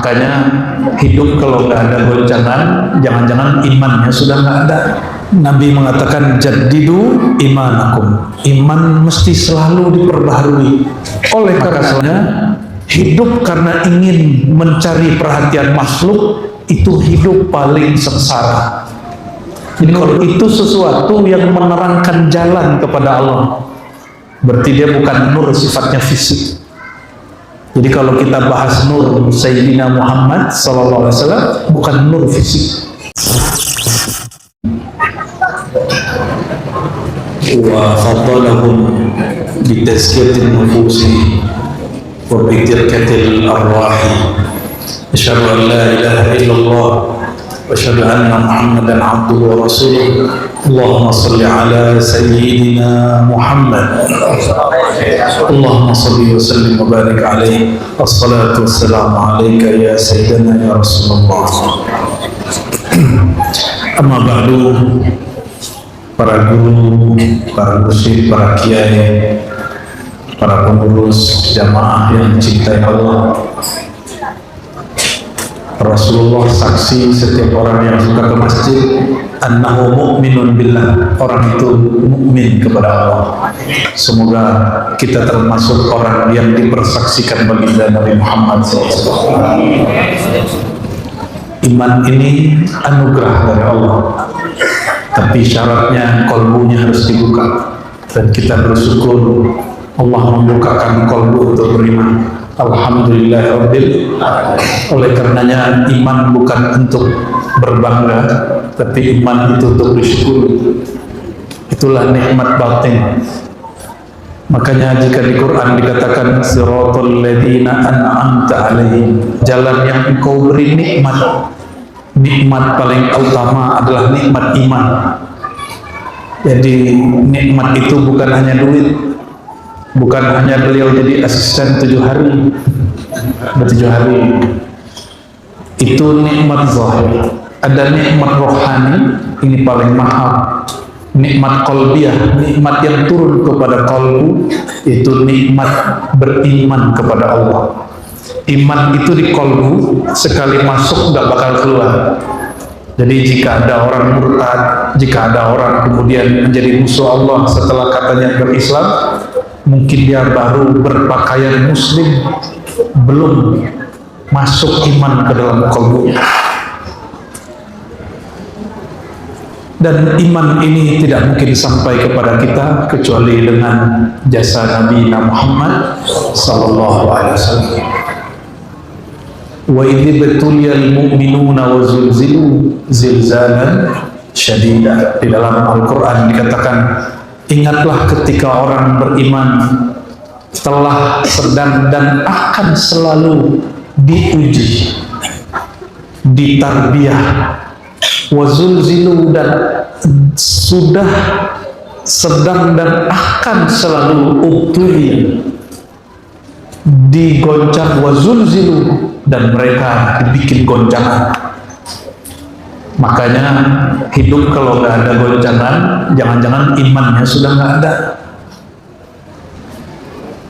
Makanya hidup kalau nggak ada goncangan, jangan-jangan imannya sudah nggak ada. Nabi mengatakan jaddidu imanakum. Iman mesti selalu diperbaharui. Oleh karenanya hidup karena ingin mencari perhatian makhluk itu hidup paling sengsara. Jadi kalau itu sesuatu yang menerangkan jalan kepada Allah, berarti dia bukan nur sifatnya fisik. Jadi kalau kita bahas nur Sayyidina Muhammad SAW, bukan nur fisik. Wa faddalahum bi tazkiyatin nufusi wa bi tirkatil arwahi. Asyhadu an la ilaha illallah wa asyhadu anna Muhammadan abduhu wa rasuluh. Allahumma salli ala sayyidina Muhammad. Allahumma salli wa sallim wa barik alaihi. Assalatu wassalamu alaika ya sayyidina ya Rasulullah. Amma ba'du, para guru, para mursyid, para kiai, para pengurus jamaah yang mencintai Allah. Rasulullah saksi setiap orang yang suka ke masjid annahu mu'minun billah, orang itu mukmin kepada Allah. Semoga kita termasuk orang yang dipersaksikan baginda Nabi Muhammad SAW. Iman ini anugerah dari Allah, tapi syaratnya kolbunya harus dibuka, dan kita bersyukur Allah membukakan kolbu untuk beriman. Alhamdulillahirabbil alamin. Oleh karenanya iman bukan untuk berbangga, tapi iman itu untuk bersyukur. Itulah nikmat batin. Makanya jika di Quran dikatakan siratal ladzina an'amta alaihim, jalan yang engkau beri nikmat. Nikmat paling utama adalah nikmat iman. Jadi nikmat itu bukan hanya duit, bukan hanya beliau jadi asisten 7 hari, 7 hari. Itu nikmat zahir. Ada nikmat rohani, ini paling mahal. Nikmat qalbiyah, nikmat yang turun kepada qalbu, itu nikmat beriman kepada Allah. Iman itu di qalbu, sekali masuk nggak bakal keluar. Jadi jika ada orang murtad, jika ada orang kemudian menjadi musuh Allah setelah katanya berislam, mungkin dia baru berpakaian muslim, belum masuk iman ke dalam qalbunya. Dan iman ini tidak mungkin sampai kepada kita kecuali dengan jasa Nabi Muhammad sallallahu alaihi wasallam. Wa idh betuliyal mu'minuna wa zulzilu zilzalan syadida. Di dalam Al-Quran dikatakan, ingatlah ketika orang beriman telah sedang dan akan selalu diuji, ditarbiyah, wazulzilu, dan sudah sedang dan akan selalu ubtuli, digoncang, wazulzilu, dan mereka dibikin goncangan. Makanya hidup kalau nggak ada goncangan, jangan-jangan imannya sudah nggak ada.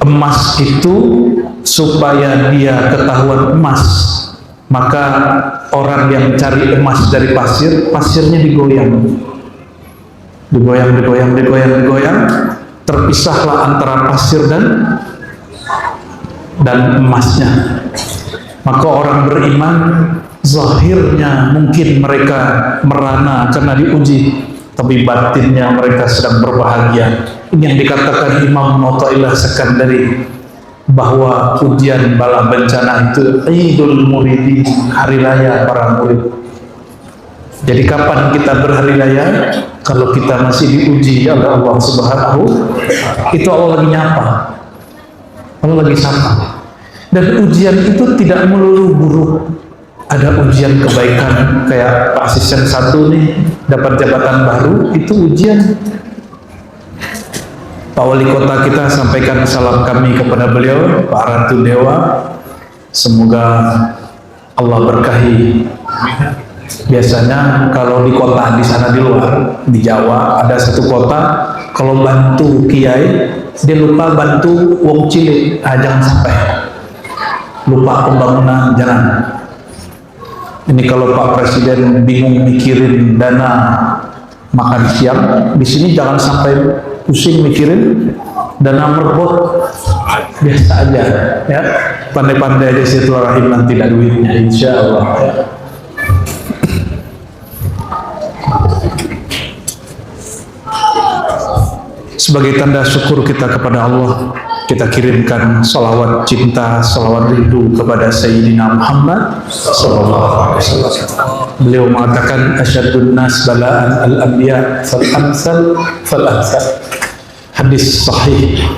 Emas itu supaya dia ketahuan emas, maka orang yang cari emas dari pasir, pasirnya digoyang, digoyang, terpisahlah antara pasir dan emasnya. Maka orang beriman zahirnya mungkin mereka merana karena diuji, tapi batinnya mereka sedang berbahagia. Ini yang dikatakan Imam Mu'ta'ilah Sekandari, bahwa ujian bala bencana itu Idul Muridin, hari raya para murid. Jadi kapan kita berhari raya? Kalau kita masih diuji oleh Allah Subhanahu, itu Allah lagi nyapa, Allah lagi sapa. Dan ujian itu tidak melulu buruk. Ada ujian kebaikan, kayak Pak Asisten 1 nih dapat jabatan baru, itu ujian. Pak Wali Kota kita sampaikan salam kami kepada beliau, Pak Ratu Dewa. Semoga Allah berkahi. Biasanya kalau di kota di sana di luar, di Jawa ada satu kota, kalau bantu kiai dia lupa bantu wong cilik, jangan sampai lupa pembangunan jalan. Ini kalau Pak Presiden bingung mikirin dana makan siang, di sini jangan sampai pusing mikirin dana merbot, biasa aja ya, pandai-pandai aja silaturahim, nanti ada duitnya insya Allah ya. Sebagai tanda syukur kita kepada Allah, kita kirimkan salawat cinta, salawat rindu kepada Sayyidina Muhammad sallallahu alaihi wasallam. Beliau mengatakan asyadun nas bala'an al-anbiya fal amsal fal amsal. Hadis sahih.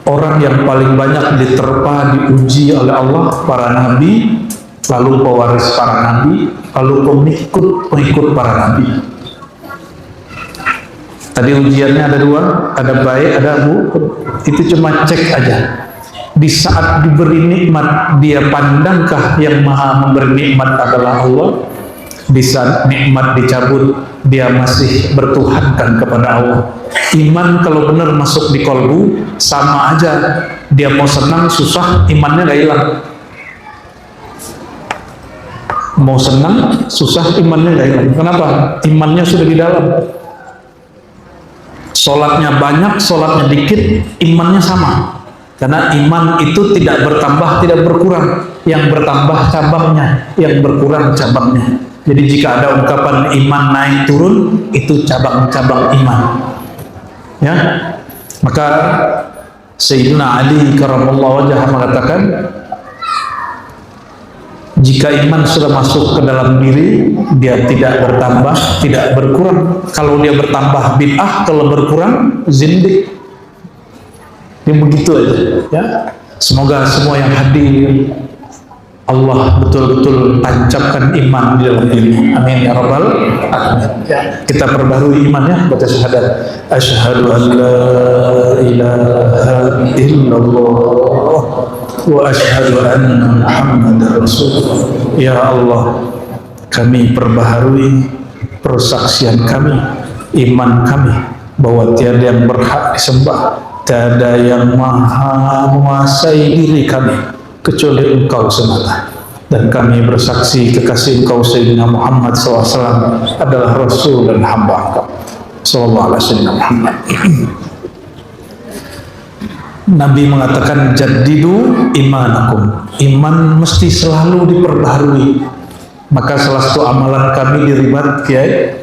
Orang yang paling banyak diterpa, diuji oleh Allah para nabi, lalu pewaris para nabi, lalu pengikut para nabi. Tadi ujiannya ada dua, ada baik, ada buruk. Itu cuma cek aja. Di saat diberi nikmat, dia pandangkah yang maha memberi nikmat adalah Allah? Di saat nikmat dicabut, dia masih bertuhankan kepada Allah. Iman kalau benar masuk di kolbu, sama aja. Dia mau senang, susah, imannya gak hilang. Mau senang, susah, imannya gak hilang. Kenapa? Imannya sudah di dalam. Sholatnya banyak, sholatnya dikit, imannya sama. Karena iman itu tidak bertambah, tidak berkurang. Yang bertambah cabangnya, yang berkurang cabangnya. Jadi jika ada ungkapan iman naik turun, itu cabang-cabang iman. Ya, maka Sayyidina Ali karramallahu wajhah mengatakan, jika iman sudah masuk ke dalam diri, dia tidak bertambah, tidak berkurang. Kalau dia bertambah bid'ah, kalau berkurang zindik. Dia begitu aja. Ya. Semoga semua yang hadir Allah betul-betul tancapkan iman di dalam diri. Amin ya rabbal alamin. Ya. Kita perbarui imannya, baca syahadat. Asyhadu an la ilaha illallah wa asyhadu anna Muhammadar Rasulullah. Ya Allah, kami perbaharui persaksian kami, iman kami bahwa tiada yang berhak disembah, tiada yang maha menguasai diri kami kecuali Engkau semata. Dan kami bersaksi kekasih Engkau Sayyidina Muhammad SAW adalah Rasul dan hamba Engkau Sallallahu alaihi wasallam Muhammad. Nabi mengatakan jaddidu imanakum, iman mesti selalu diperbaharui. Maka salah satu amalan kami di Ribat Kiai,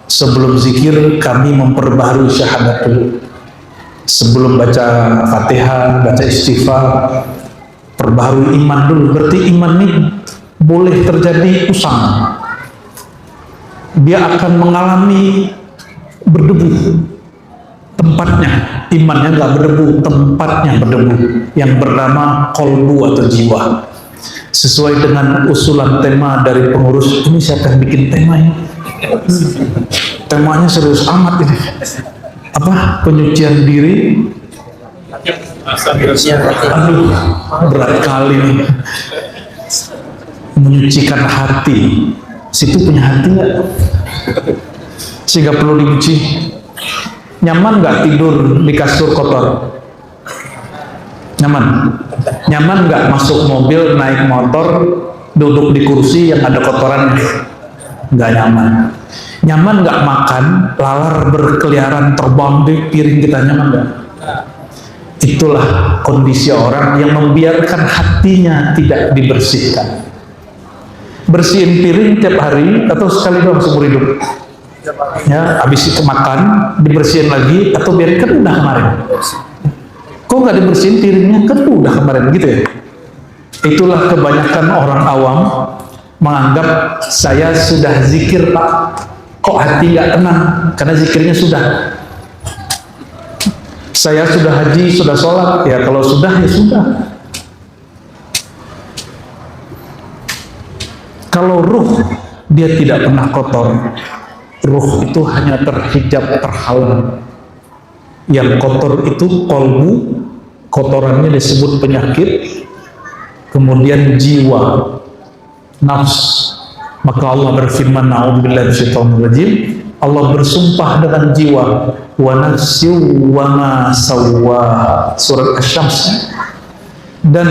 sebelum zikir kami memperbaharui syahadat dulu. Sebelum baca Fatihah, baca istighfar, perbaharui iman dulu. Berarti iman ini boleh terjadi usang. Dia akan mengalami berdebu. Tempatnya, imannya nggak berdebu, tempatnya berdebu, yang bernama kolbu atau jiwa. Sesuai dengan usulan tema dari pengurus, ini siapa yang bikin tema ini? Temanya serius amat ini. Apa? Penyucian diri. Aduh, berat kali nih. Menyucikan hati. Situ punya hati nggak? Sehingga perlu dicuci. Nyaman nggak tidur di kasur kotor? Nyaman? Nyaman nggak masuk mobil, naik motor, duduk di kursi yang ada kotoran? Nggak nyaman. Nyaman nggak makan, lalar berkeliaran terbang di piring kita, nyaman nggak? Itulah kondisi orang yang membiarkan hatinya tidak dibersihkan. Bersihin piring tiap hari atau sekali doang seumur hidup? Ya, habis itu makan dibersihin lagi atau biarin, kan udah kemarin. Kok nggak dibersihin piringnya, kan udah kemarin gitu ya. Itulah kebanyakan orang awam menganggap saya sudah zikir Pak, kok hati nggak tenang, karena zikirnya sudah. Saya sudah haji, sudah sholat, ya kalau sudah ya sudah. Kalau ruh dia tidak pernah kotor. Ruh itu hanya terhijab, terhalang. Yang kotor itu kolbu, kotorannya disebut penyakit. Kemudian jiwa, nafs. Maka Allah berfirman, na'udzubillahi minasyaitonir rajim, Allah bersumpah dengan jiwa, wa nafsin wa ma sawwaha, surat Asy-Syams. Dan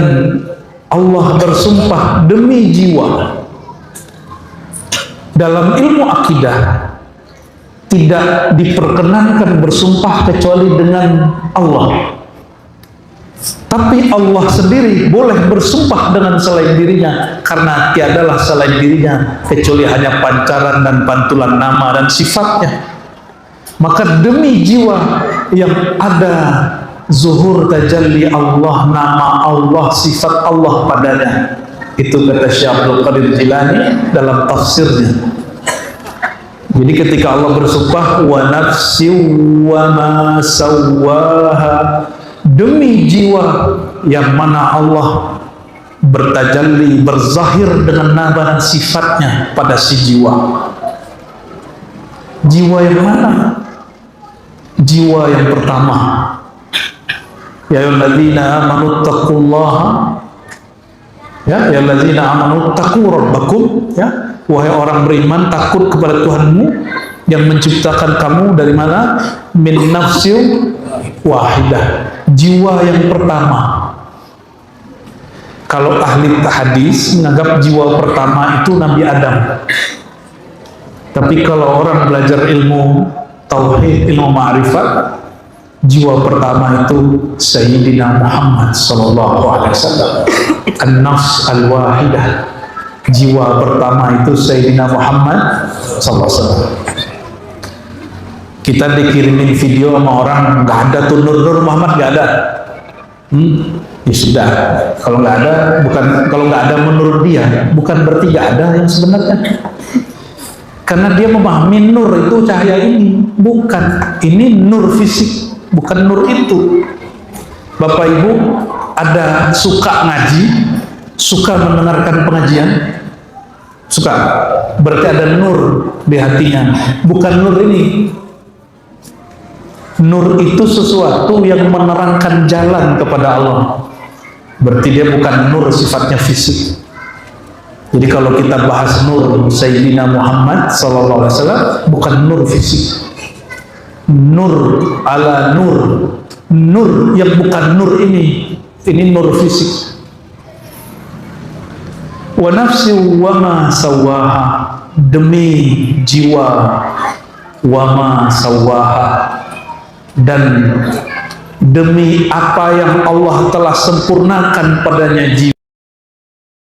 Allah bersumpah demi jiwa. dalam ilmu akidah tidak diperkenankan bersumpah kecuali dengan Allah. Tapi Allah sendiri boleh bersumpah dengan selain dirinya, karena tiadalah selain dirinya kecuali hanya pancaran dan pantulan nama dan sifatnya. Maka demi jiwa yang ada zuhur tajalli Allah, nama Allah, sifat Allah padanya, itu kata Syekh Abdul Qadir Jilani dalam tafsirnya. Jadi ketika Allah bersumpah, wa nafsi wa ma sawwaha, demi jiwa yang mana Allah bertajalli, berzahir dengan nama dan sifatnya pada si jiwa. Jiwa yang mana? Jiwa yang pertama. Ya ayyuhalladzina amanu taqullaha, ya ayyuhalladzina amanu taqu rabbakum, ya wahai orang beriman, takut kepada Tuhanmu yang menciptakan kamu dari mana? Min nafsin wahidah, jiwa yang pertama. Kalau ahli hadis menganggap jiwa pertama itu Nabi Adam. Tapi kalau orang belajar ilmu tauhid, ilmu ma'rifat, jiwa pertama itu Sayyidina Muhammad sallallahu alaihi wasallam. An-nafs al-wahidah. Jiwa pertama itu Sayyidina Muhammad sallallahu alaihi wasallam. Kita dikirimin video sama orang, nggak ada tuh Nur Muhammad, nggak ada. Ya sudah, kalau nggak ada, kalau nggak ada menurut dia, bukan berarti nggak ada yang sebenarnya. Karena dia memahami nur itu cahaya ini, bukan. Ini nur fisik, bukan nur itu. Bapak Ibu ada suka ngaji, suka mendengarkan pengajian, suka, berarti ada nur di hatinya, bukan nur ini. Nur itu sesuatu yang menerangkan jalan kepada Allah, berarti dia bukan nur sifatnya fisik. Jadi kalau kita bahas nur Sayyidina Muhammad sallallahu alaihi wasallam, bukan nur fisik. Nur ala nur, nur yang bukan nur ini nur fisik. Wa nafsi wa ma sawaha, demi jiwa, wa ma sawaha, dan demi apa yang Allah telah sempurnakan padanya jiwa.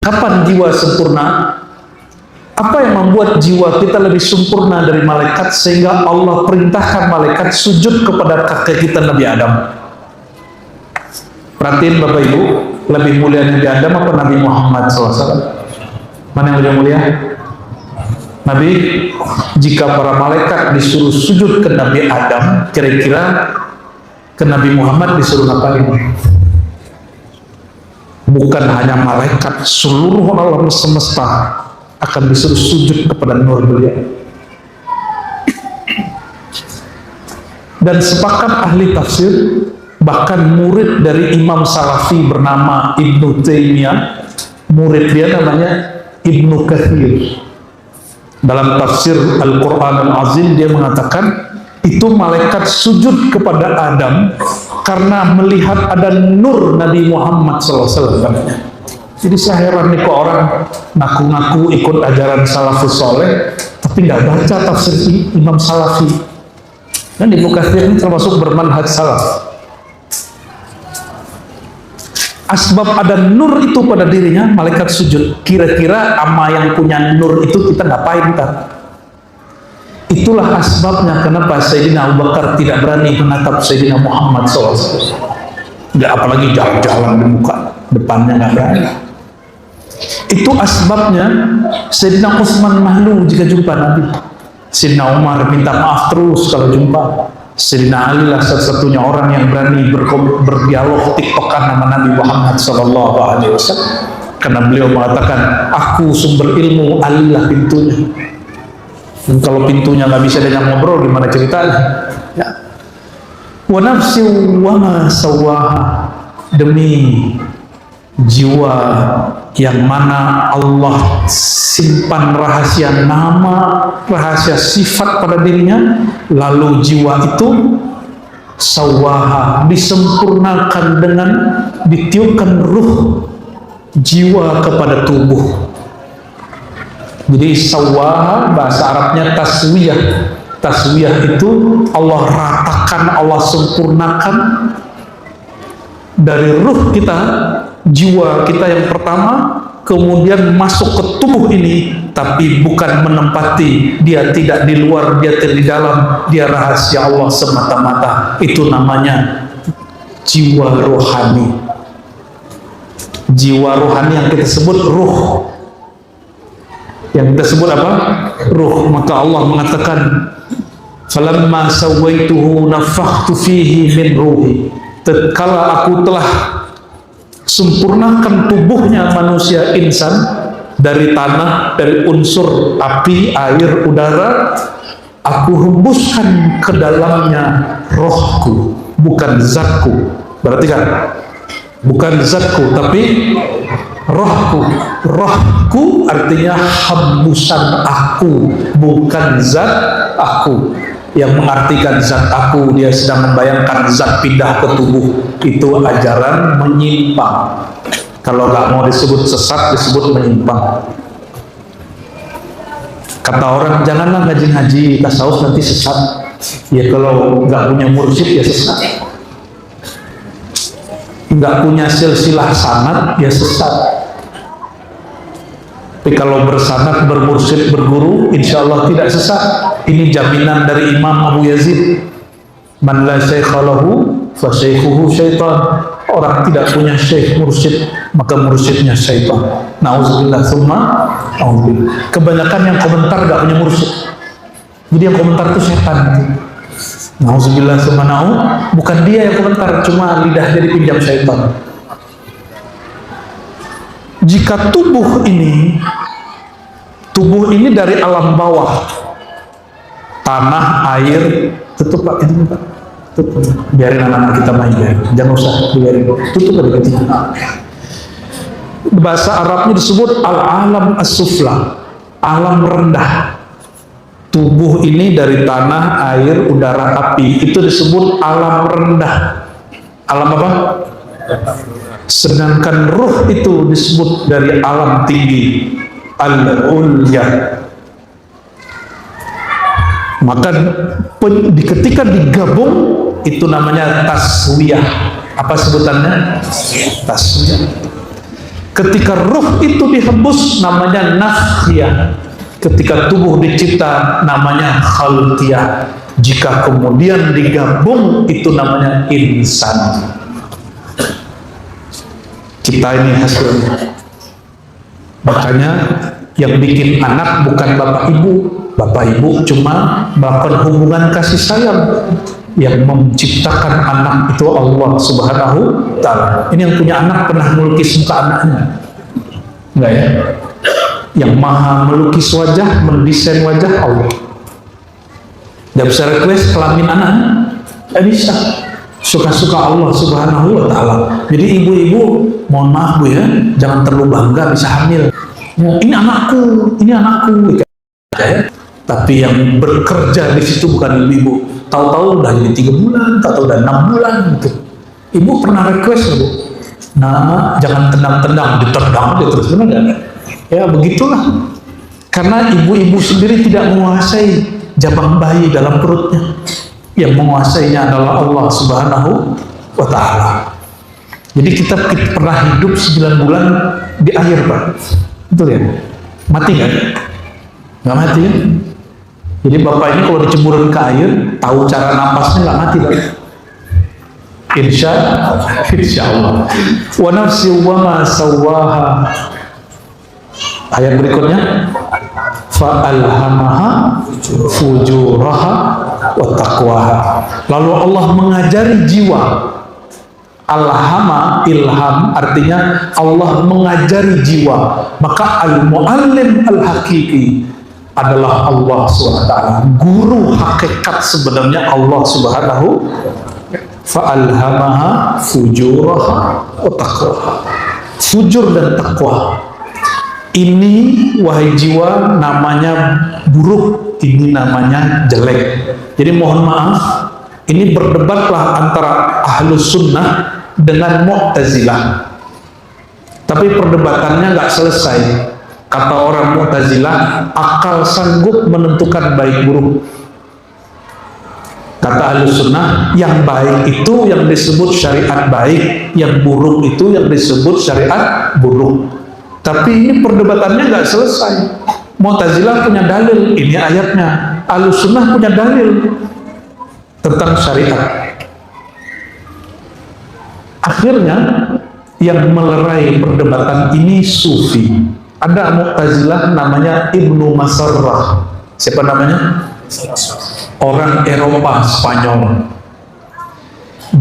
Kapan jiwa sempurna? Apa yang membuat jiwa kita lebih sempurna dari malaikat sehingga Allah perintahkan malaikat sujud kepada kakek kita Nabi Adam? Perhatiin Bapak Ibu, lebih mulia Nabi Adam apa Nabi Muhammad SAW? Mana yang lebih mulia? Nabi. Jika para malaikat disuruh sujud ke Nabi Adam, kira-kira ke Nabi Muhammad disuruh ngapain? Bukan hanya malaikat, seluruh alam semesta akan disuruh sujud kepada nur beliau. Dan sepakat ahli tafsir, bahkan murid dari Imam Salafi bernama Ibnu Taimiyah, murid dia namanya Ibnu Katsir. Dalam tafsir Al-Quran Al-Azim dia mengatakan itu malaikat sujud kepada Adam karena melihat ada nur Nabi Muhammad SAW. Jadi saya heran nih, kok orang ngaku-ngaku ikut ajaran salafus soleh tapi nggak baca tafsir Imam Salafi. Dan Ibnu Katsir ini termasuk bermanhaj salaf. Asbab ada nur itu pada dirinya, malaikat sujud. Kira-kira ama yang punya nur itu kita ngapain ntar? Itulah asbabnya kenapa Sayyidina Abu Bakar tidak berani menatap Sayyidina Muhammad SAW. Nggak, apalagi jalan-jalan di muka depannya nggak berani. Itu asbabnya Sayyidina Utsman malu jika jumpa Nabi. Sayyidina Umar minta maaf terus kalau jumpa. Sayyidina Ali lah satu-satunya orang yang berani berdialog tiktokan sama Nabi Muhammad SAW, karena beliau mengatakan, aku sumber ilmu, Ali lah pintunya. Dan kalau pintunya nggak bisa dengan ngobrol, gimana ceritanya? Ya. Wa nafsi wa ma sawaha, demi jiwa yang mana Allah simpan rahasia nama, rahasia sifat pada dirinya, lalu jiwa itu sawaha, disempurnakan dengan ditiupkan ruh jiwa kepada tubuh. Jadi sawaha bahasa Arabnya taswiyah. Taswiyah itu Allah ratakan, Allah sempurnakan dari ruh kita, jiwa kita yang pertama, kemudian masuk ke tubuh ini, tapi bukan menempati, dia tidak di luar, dia tidak di dalam, dia rahasia Allah semata-mata. Itu namanya jiwa rohani. Jiwa rohani yang kita sebut ruh. Yang kita sebut apa? Ruh. Maka Allah mengatakan, falamma sawaituhu nafakhtu fihi min ruhi. Tatkala aku telah sempurnakan tubuhnya manusia insan dari tanah, dari unsur api, air, udara, aku hembuskan ke dalamnya rohku, bukan zatku. Berarti kan bukan zatku tapi rohku. Rohku artinya hembusan aku, bukan zat aku. Yang mengartikan zat aku, dia sedang membayangkan zat pindah ke tubuh. Itu ajaran menyimpang. Kalau nggak mau disebut sesat, disebut menyimpang. Kata orang, janganlah ngaji-ngaji tasawuf nanti sesat. Ya kalau nggak punya mursyid ya sesat. Nggak punya silsilah sanad ya sesat. Tapi kalau bersanad, bermursyid, berguru, insya Allah tidak sesat. Ini jaminan dari Imam Abu Yazid. Man la syaikha lahu fa syaikhuhu syaitan. Orang tidak punya syekh mursyid, maka mursyidnya syaitan. Nauzubillah summa auzubillah. Kebanyakan yang komentar gak punya mursyid. Jadi yang komentar itu setan. Nauzubillah summa nauzubillah. Bukan dia yang komentar, cuma lidahnya dipinjam syaitan. Jika tubuh ini dari alam bawah, tanah, air, tutup Pak, itu Pak, tutup, biarin anak-anak kita main, jangan usah biarin, tutup aja. Bahasa Arabnya disebut al-alam as-sufla, alam rendah. Tubuh ini dari tanah, air, udara, api, itu disebut alam rendah. Alam apa? Sedangkan ruh itu disebut dari alam tinggi, al-ulya. Maka ketika digabung itu namanya taswiyah. Apa sebutannya? Taswiyah. Ketika ruh itu dihembus namanya nafkhiyah. Ketika tubuh dicipta namanya khalqiyah. Jika kemudian digabung itu namanya insan. Kita ini hasilnya. Makanya yang bikin anak bukan bapak ibu. Bapak ibu cuma melakukan hubungan kasih sayang. Yang menciptakan anak itu Allah Subhanahu wa Ta'ala. Ini yang punya anak pernah melukis muka anaknya? Enggak ya? Yang maha melukis wajah, mendesain wajah Allah. Gak bisa request kelamin anak? Gak bisa. Suka-suka Allah Subhanahu wa Ta'ala. Jadi ibu-ibu, mohon maaf Bu ya, jangan terlalu bangga bisa hamil. Ini anakku, ya. Tapi yang bekerja di situ bukan ibu-ibu. Tahu-tahu udah jadi 3 bulan, tahu-tahu udah 6 bulan gitu. Ibu pernah request Bu? Nah, jangan tendang-tendang, ditendang aja terus, benar nggak? Ya begitulah. Karena ibu-ibu sendiri tidak menguasai jabang bayi dalam perutnya. Yang menguasainya adalah Allah Subhanahu wa Ta'ala. Jadi kita pernah hidup 9 bulan di air Pak. Betul ya? Mati kan? Nggak mati kan? Jadi bapak ini kalau dicemburin ke air, tahu cara napasnya nggak mati Pak. Insya Allah. Wa nafsi wa ma sawaha. Ayat berikutnya, fa'alhamaha fujuraha wa taqwaha. Lalu Allah mengajari jiwa. Alhama, ilham artinya Allah mengajari jiwa. Maka al-muallim al-hakiki adalah Allah SWT. Guru hakikat sebenarnya Allah Subhanahu. Fa'alhamaha fujuraha wa taqwaha. Fujur dan taqwa ini wahai jiwa namanya buruk, ini namanya jelek. Jadi mohon maaf, ini berdebatlah antara ahlus sunnah dengan mu'tazilah. Tapi perdebatannya nggak selesai. Kata orang Mu'tazilah, akal sanggup menentukan baik buruk. Kata Ahlus Sunnah, yang baik itu yang disebut syariat baik, yang buruk itu yang disebut syariat buruk. Tapi ini perdebatannya nggak selesai. Mu'tazilah punya dalil, ini ayatnya. Ahlus Sunnah punya dalil tentang syariat. Akhirnya yang melerai perdebatan ini sufi. Ada Mu'tazilah namanya Ibnu Masarrah. Siapa namanya? Orang Eropa, Spanyol.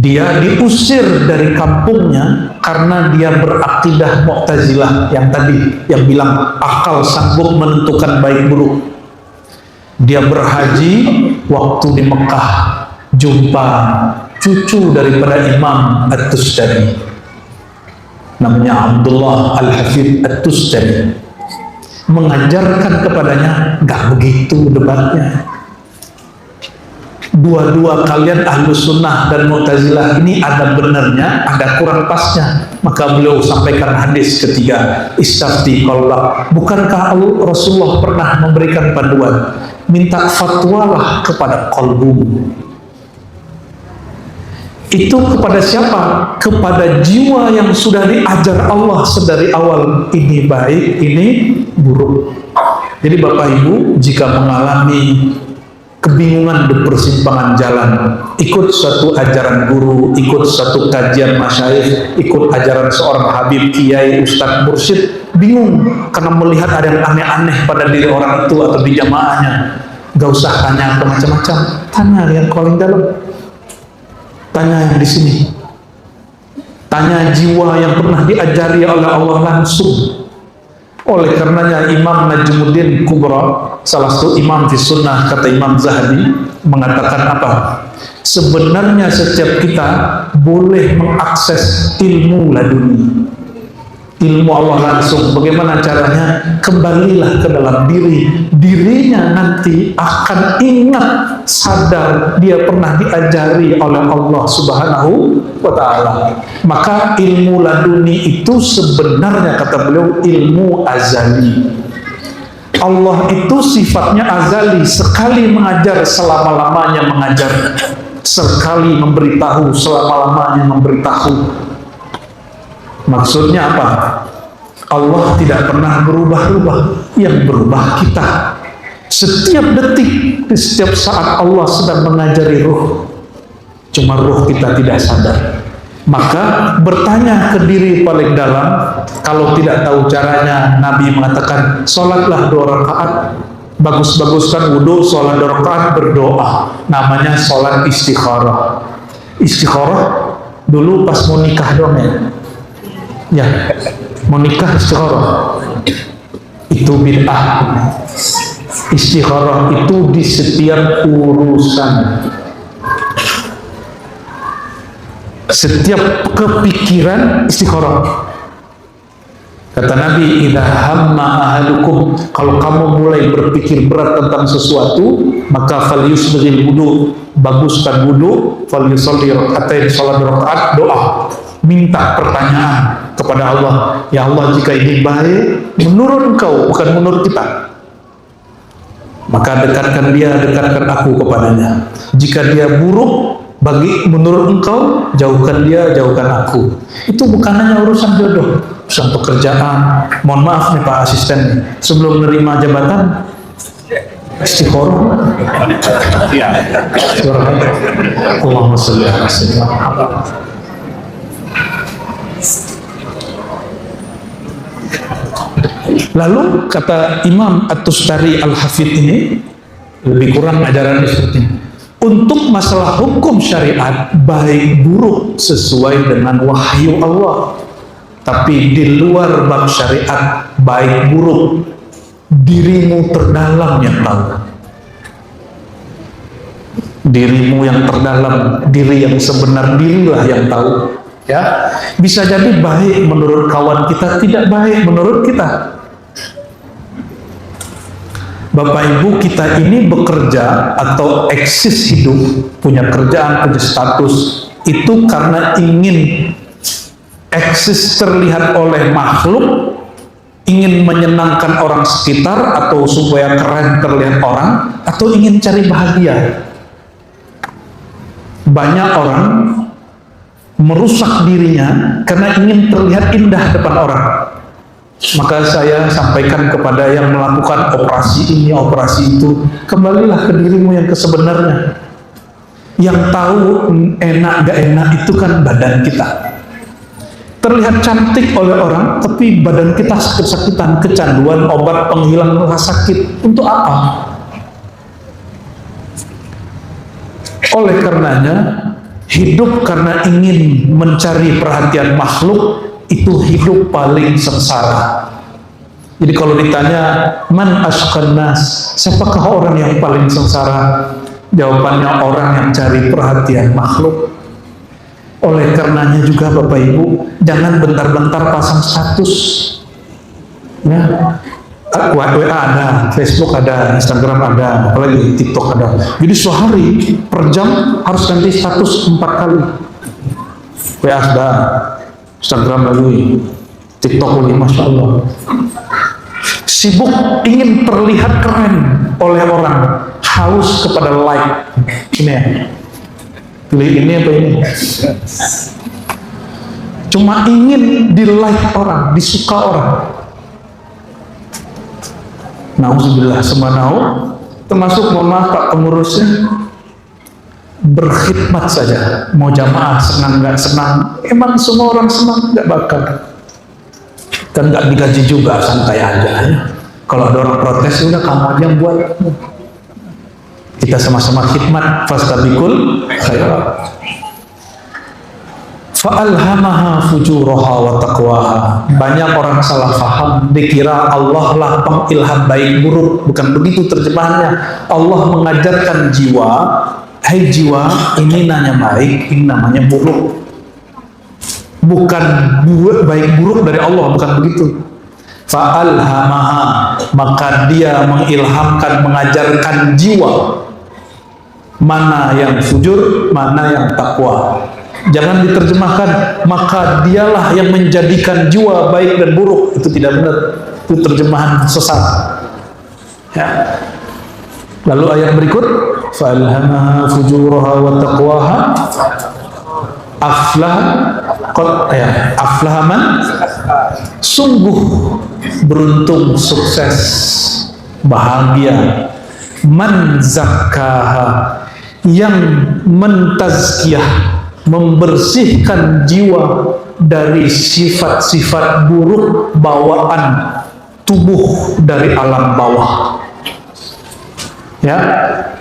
Dia diusir dari kampungnya karena dia berakidah Mu'tazilah yang tadi, yang bilang akal sanggup menentukan baik buruk. Dia berhaji, waktu di Mekah jumpa cucu daripada Imam At-Tustari, namanya Abdullah Al-Hafidh At-Tustari. Mengajarkan kepadanya, gak begitu debatnya. Dua-dua kalian Ahlus Sunnah dan Mu'tazilah ini ada benarnya, ada kurang pasnya. Maka beliau sampaikan hadis ketiga, istafti qalbak. Bukankah Rasulullah pernah memberikan panduan, minta fatwalah kepada qalbu. Itu kepada siapa? Kepada jiwa yang sudah diajar Allah sedari awal, ini baik, ini buruk. Jadi Bapak Ibu, jika mengalami kebingungan di persimpangan jalan, ikut suatu ajaran guru, ikut suatu kajian masyayikh, ikut ajaran seorang habib, kiai, ustadz, mursyid, bingung karena melihat ada yang aneh-aneh pada diri orang itu atau di jamaahnya, gak usah tanya ke macam-macam, tanya yang paling dalam, tanya yang di sini, tanya jiwa yang pernah diajari oleh Allah langsung. Oleh karenanya Imam Najmuddin Kubra, salah satu imam fi sunnah, kata Imam Zahabi, mengatakan apa? Sebenarnya setiap kita boleh mengakses ilmu laduni, ilmu Allah langsung. Bagaimana caranya? Kembalilah ke dalam diri, dirinya nanti akan ingat, sadar dia pernah diajari oleh Allah Subhanahu wa ta'ala. Maka ilmu laduni itu sebenarnya, kata beliau, ilmu azali. Allah itu sifatnya azali, sekali mengajar selama-lamanya mengajar, sekali memberitahu selama-lamanya memberitahu. Maksudnya apa? Allah tidak pernah berubah-ubah, yang berubah kita. Setiap detik, di setiap saat Allah sedang mengajari ruh, cuma ruh kita tidak sadar. Maka bertanya ke diri paling dalam. Kalau tidak tahu caranya, Nabi mengatakan sholatlah 2 rakaat, bagus-baguskan wudhu, sholat 2 rakaat, berdoa, namanya sholat istikharah. Istikharah dulu pas mau nikah dong ya, mau nikah istikharah itu bid'ah. Istikharah itu di setiap urusan, setiap kepikiran istikharah. Kata Nabi, idza hamma ahadukum, kalau kamu mulai berpikir berat tentang sesuatu, maka falyusbighil wudu, baguskan wudu, falyusalli rak'atain, salat 2 rakaat, doa, minta pertanyaan kepada Allah. Ya Allah, jika ini baik menurut Engkau, bukan menurut kita, maka dekatkan dia, dekatkan aku kepadanya. Jika dia buruk bagi menurut Engkau, jauhkan dia, jauhkan aku. Itu bukan hanya urusan jodoh, urusan pekerjaan. Mohon maaf nih Pak Asisten, sebelum menerima jabatan istikharah. Ya. Allahumma sholli ala sayyidina Muhammad. Lalu kata Imam At-Tustari Al-Hafidh ini, lebih kurang ajaran seperti ini. Untuk masalah hukum syariat, baik buruk sesuai dengan wahyu Allah. Tapi di luar bab syariat, baik buruk, dirimu terdalam yang tahu. Dirimu yang terdalam, diri yang sebenar, dirilah yang tahu. Ya, bisa jadi baik menurut kawan kita, tidak baik menurut kita. Bapak Ibu, kita ini bekerja atau eksis hidup, punya kerjaan, punya status, itu karena ingin eksis terlihat oleh makhluk ingin menyenangkan orang sekitar atau supaya keren terlihat orang, atau ingin cari bahagia. Banyak orang merusak dirinya karena ingin terlihat indah depan orang. Maka saya sampaikan kepada yang melakukan operasi ini, operasi itu, kembalilah ke dirimu yang sebenarnya. Yang tahu enak gak enak itu kan badan kita. Terlihat cantik oleh orang, tapi badan kita sakit-sakitan, kecanduan obat penghilang rasa sakit. Untuk apa? Oleh karenanya, hidup karena ingin mencari perhatian makhluk, itu hidup paling sengsara. Jadi kalau ditanya, man asqan nas, siapakah orang yang paling sengsara? Jawabannya orang yang cari perhatian makhluk. Oleh karenanya juga Bapak Ibu, jangan bentar-bentar pasang status. Ya, WA ada, Facebook ada, Instagram ada, apalagi TikTok ada. Jadi sehari per jam harus ganti status 4 kali. WA sudah, Instagram lagi, TikTok lagi, Masya Allah. Sibuk ingin terlihat keren oleh orang, haus kepada like. Ini ya. Pilih ini apa ini? Cuma ingin di like orang, disuka orang. Nauzubillah semanau, termasuk mohon maaf Pak pengurusnya, berkhidmat saja. Mau jamaah senang nggak senang, emang semua orang senang nggak bakal. Kan nggak digaji juga, santai aja ya. Kalau ada orang protes, udah kamu aja yang buat. Kita sama-sama khidmat, fastabiqul khairat. Fa'alhamaha fujuraha wa taqwaha. Banyak orang salah faham, dikira Allah lah pengilham baik buruk. Bukan begitu terjemahannya. Allah mengajarkan jiwa, hai jiwa, ini namanya baik, ini namanya buruk. Bukan baik buruk dari Allah, bukan begitu. Fa'alhamaha, maka dia mengilhamkan, mengajarkan jiwa mana yang fujur, mana yang takwa. Jangan diterjemahkan maka dialah yang menjadikan jiwa baik dan buruk. Itu tidak benar, itu terjemahan sesat ya. Lalu ayat berikut, fa'alhamaha fujuraha wa taqwaha aflahaman, sungguh beruntung, sukses, bahagia, man zakkaha, yang mentazkiyah, membersihkan jiwa dari sifat-sifat buruk bawaan tubuh dari alam bawah ya,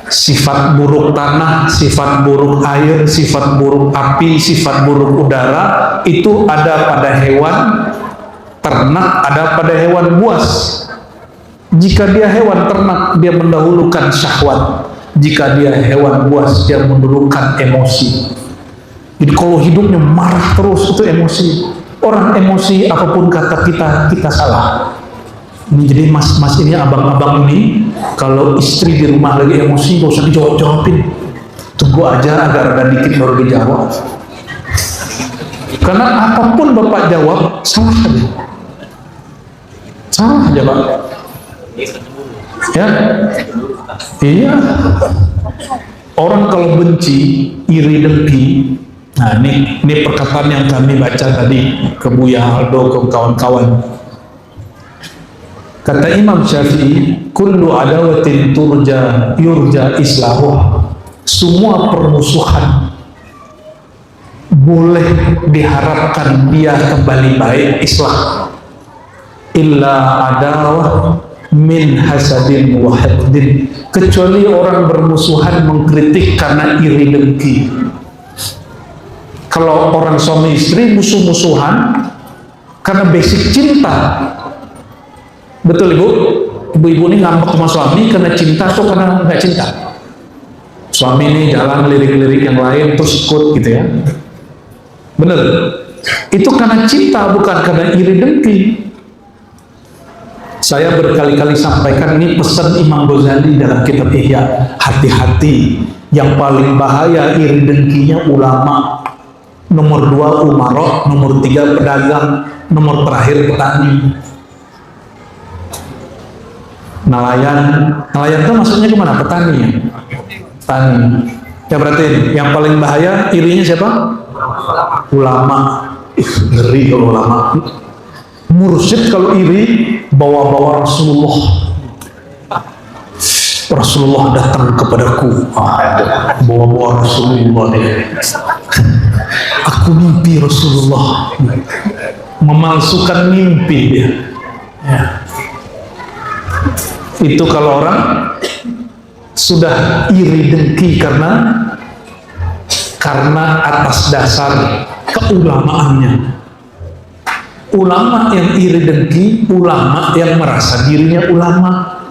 sifat buruk tanah, sifat buruk air, sifat buruk api, sifat buruk udara, itu ada pada hewan ternak, ada pada hewan buas. Jika dia hewan ternak, dia mendahulukan syahwat. Jika dia hewan buas, dia mendahulukan emosi. Jadi kalau hidupnya marah terus, itu emosi. Orang emosi, apapun kata kita salah. Ini jadi mas ini, abang-abang ini, kalau istri di rumah lagi emosi, gak usah dijawab-jawabin. Tunggu aja agar ada dikit baru dijawab. Karena apapun Bapak jawab, salah aja. Salah aja Pak. Ya, iya. Orang kalau benci, iri, dengki. Nah, ini perkataan yang kami baca tadi ke Buya Aldo, ke kawan-kawan. Kata Imam Syafi'i, kullu adawatin yurja islahu. Semua permusuhan boleh diharapkan dia kembali baik, islah. Illa adawah min hasadin wa haddin, kecuali orang bermusuhan mengkritik karena iri dengki. Kalau orang suami istri musuh-musuhan karena basic cinta, betul Ibu? Ibu-ibu ini ngambek sama suami karena cinta atau karena nggak cinta? Suami ini jalan lirik-lirik yang lain terus ikut gitu ya, bener? Itu karena cinta, bukan karena iri dengki. Saya berkali-kali sampaikan, ini pesan Imam Ghazali dalam kitab Ihya, hati-hati, yang paling bahaya iri dengkinya ulama, nomor 2 umarok, nomor 3 pedagang, nomor terakhir petani. Nelayan itu maksudnya kemana? Petani ya? Petani. Ya berarti yang paling bahaya irinya siapa? Ulama. Ngeri kalau ulama. Mursyid kalau iri bawa-bawa Rasulullah datang kepadaku. Bawa-bawa Rasulullah deh. Aku mimpi Rasulullah. Memalsukan mimpi dia. Ya. Itu kalau orang sudah iri dengki karena atas dasar keulamaannya. Ulama yang iri dengki, ulama yang merasa dirinya ulama.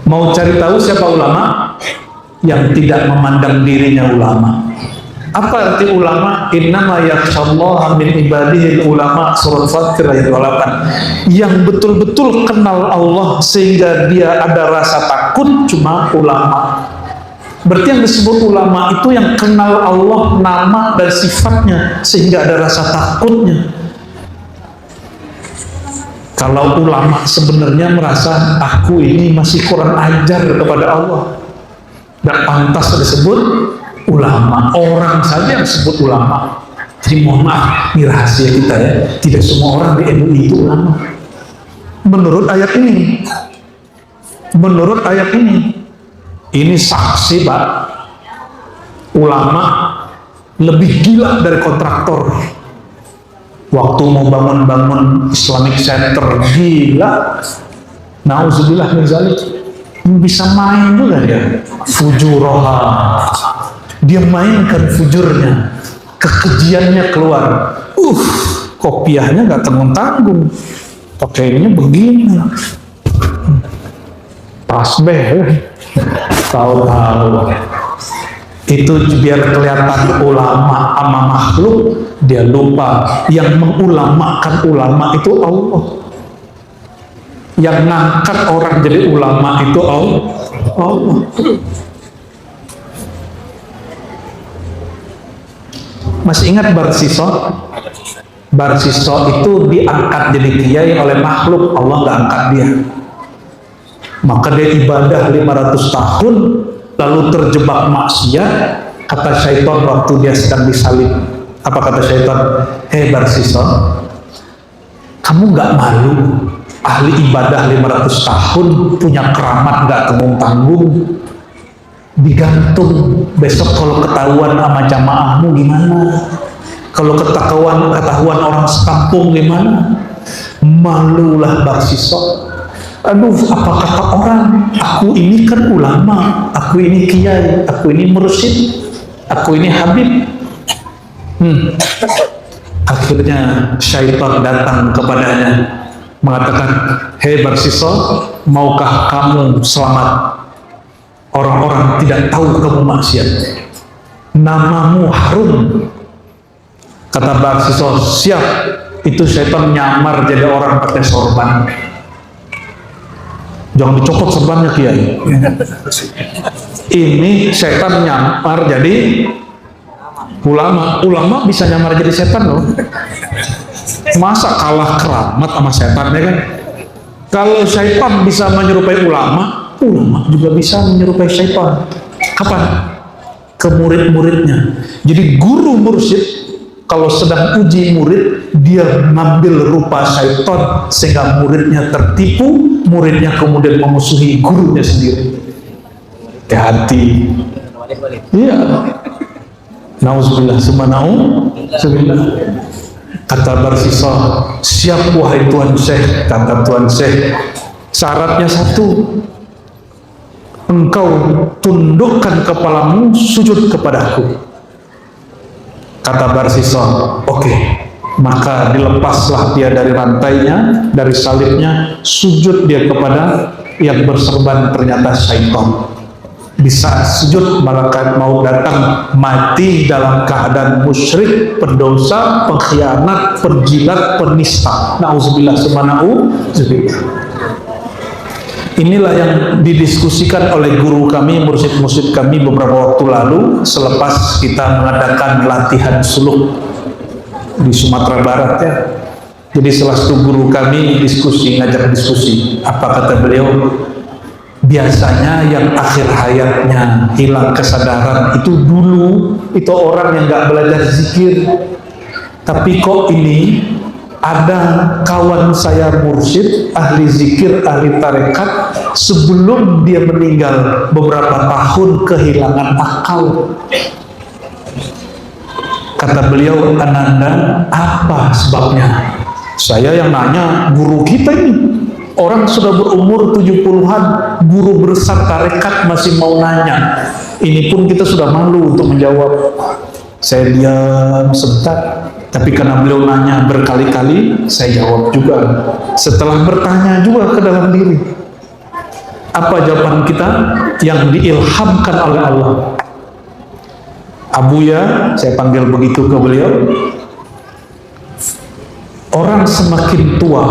Mau cari tahu siapa ulama? Yang tidak memandang dirinya ulama. Apa arti ulama? Innama yakhshallaha min ibadihil ulama, surat Fatir ayat 28. Yang betul-betul kenal Allah sehingga dia ada rasa takut cuma ulama. Berarti yang disebut ulama itu yang kenal Allah, nama dan sifatnya sehingga ada rasa takutnya. Kalau ulama sebenarnya merasa aku ini masih kurang ajar kepada Allah, tidak pantas disebut ulama. Orang saja yang disebut ulama. Jadi mohon maaf, ini rahasia kita ya. Tidak semua orang di MUI itu ulama. Menurut ayat ini. Ini saksi Pak, ulama lebih gila dari kontraktor. Waktu mau bangun Islamic Center, gila. Nauzubillah min zalik. Bisa main juga dia. Fujuroha. Dia mainkan fujurnya. Kekejiannya keluar. Kopiahnya gak tanggung-tanggung. Pakainya begini. Tasbih. Tahu-tahu itu biar kelihatan ulama sama makhluk, dia lupa yang mengulamakan ulama itu Allah, yang ngangkat orang jadi ulama itu Allah. Masih ingat Barsiso itu diangkat jadi kiai oleh makhluk, Allah nggak angkat dia. Maka dia ibadah 500 tahun lalu terjebak maksiat. Kata syaitan waktu dia sedang disalib, apa kata syaitan? Hei Barsiso, kamu gak malu ahli ibadah 500 tahun punya keramat gak tanggung-tanggung, digantung besok kalau ketahuan sama jamaahmu gimana? Kalau ketahuan orang sekampung gimana? Malulah Barsiso. Aduh, apa kata orang? Aku ini kan ulama, aku ini kiai, aku ini mursyid, aku ini habib. Akhirnya syaitan datang kepadanya mengatakan, hei Barsiso, maukah kamu selamat? Orang-orang tidak tahu kamu maksiat, namamu harum. Kata Barsiso, siap. Itu syaitan nyamar jadi orang pakai sorban. Jangan dicopot sorbannya kiai. Ini setan nyamar jadi ulama. Ulama bisa nyamar jadi setan loh. Masa kalah keramat sama setan ya kan? Kalau setan bisa menyerupai ulama, ulama juga bisa menyerupai setan. Kapan? Ke murid-muridnya. Jadi guru mursyid kalau sedang uji murid, dia ngambil rupa syaitan sehingga muridnya tertipu, muridnya kemudian memusuhi gurunya sendiri. Hati-hati. Iya. Nauzubillah subhanallah. Kata Barsiso, siap wahai Tuan Syekh. Kata Tuan Syekh, syaratnya satu, engkau tundukkan kepalamu, sujud kepadaku. Kata Barsiso, oke. Maka dilepaslah dia dari rantainya, dari salibnya, sujud dia kepada yang berserban ternyata syaitan. Bisa sujud, malaikat mau datang, mati dalam keadaan musyrik, pendosa, pengkhianat, penjilat, penista. Nauzubillah subhanahu. Inilah yang didiskusikan oleh guru kami, mursyid-mursyid kami beberapa waktu lalu selepas kita mengadakan latihan suluk di Sumatera Barat ya. Jadi salah satu guru kami ngajak diskusi. Apa kata beliau? Biasanya yang akhir hayatnya hilang kesadaran itu dulu itu orang yang nggak belajar zikir. Tapi kok ini ada kawan saya mursyid, ahli zikir, ahli tarekat, sebelum dia meninggal beberapa tahun kehilangan akal. Kata beliau, Ananda, apa sebabnya? Saya yang nanya, guru kita ini. Orang sudah berumur 70-an, guru besar tarekat masih mau nanya. Ini pun kita sudah malu untuk menjawab. Saya diam sebentar, tapi karena beliau nanya berkali-kali, saya jawab juga. Setelah bertanya juga ke dalam diri, apa jawaban kita? Yang diilhamkan oleh Allah. Abuya, saya panggil begitu ke beliau. Orang semakin tua,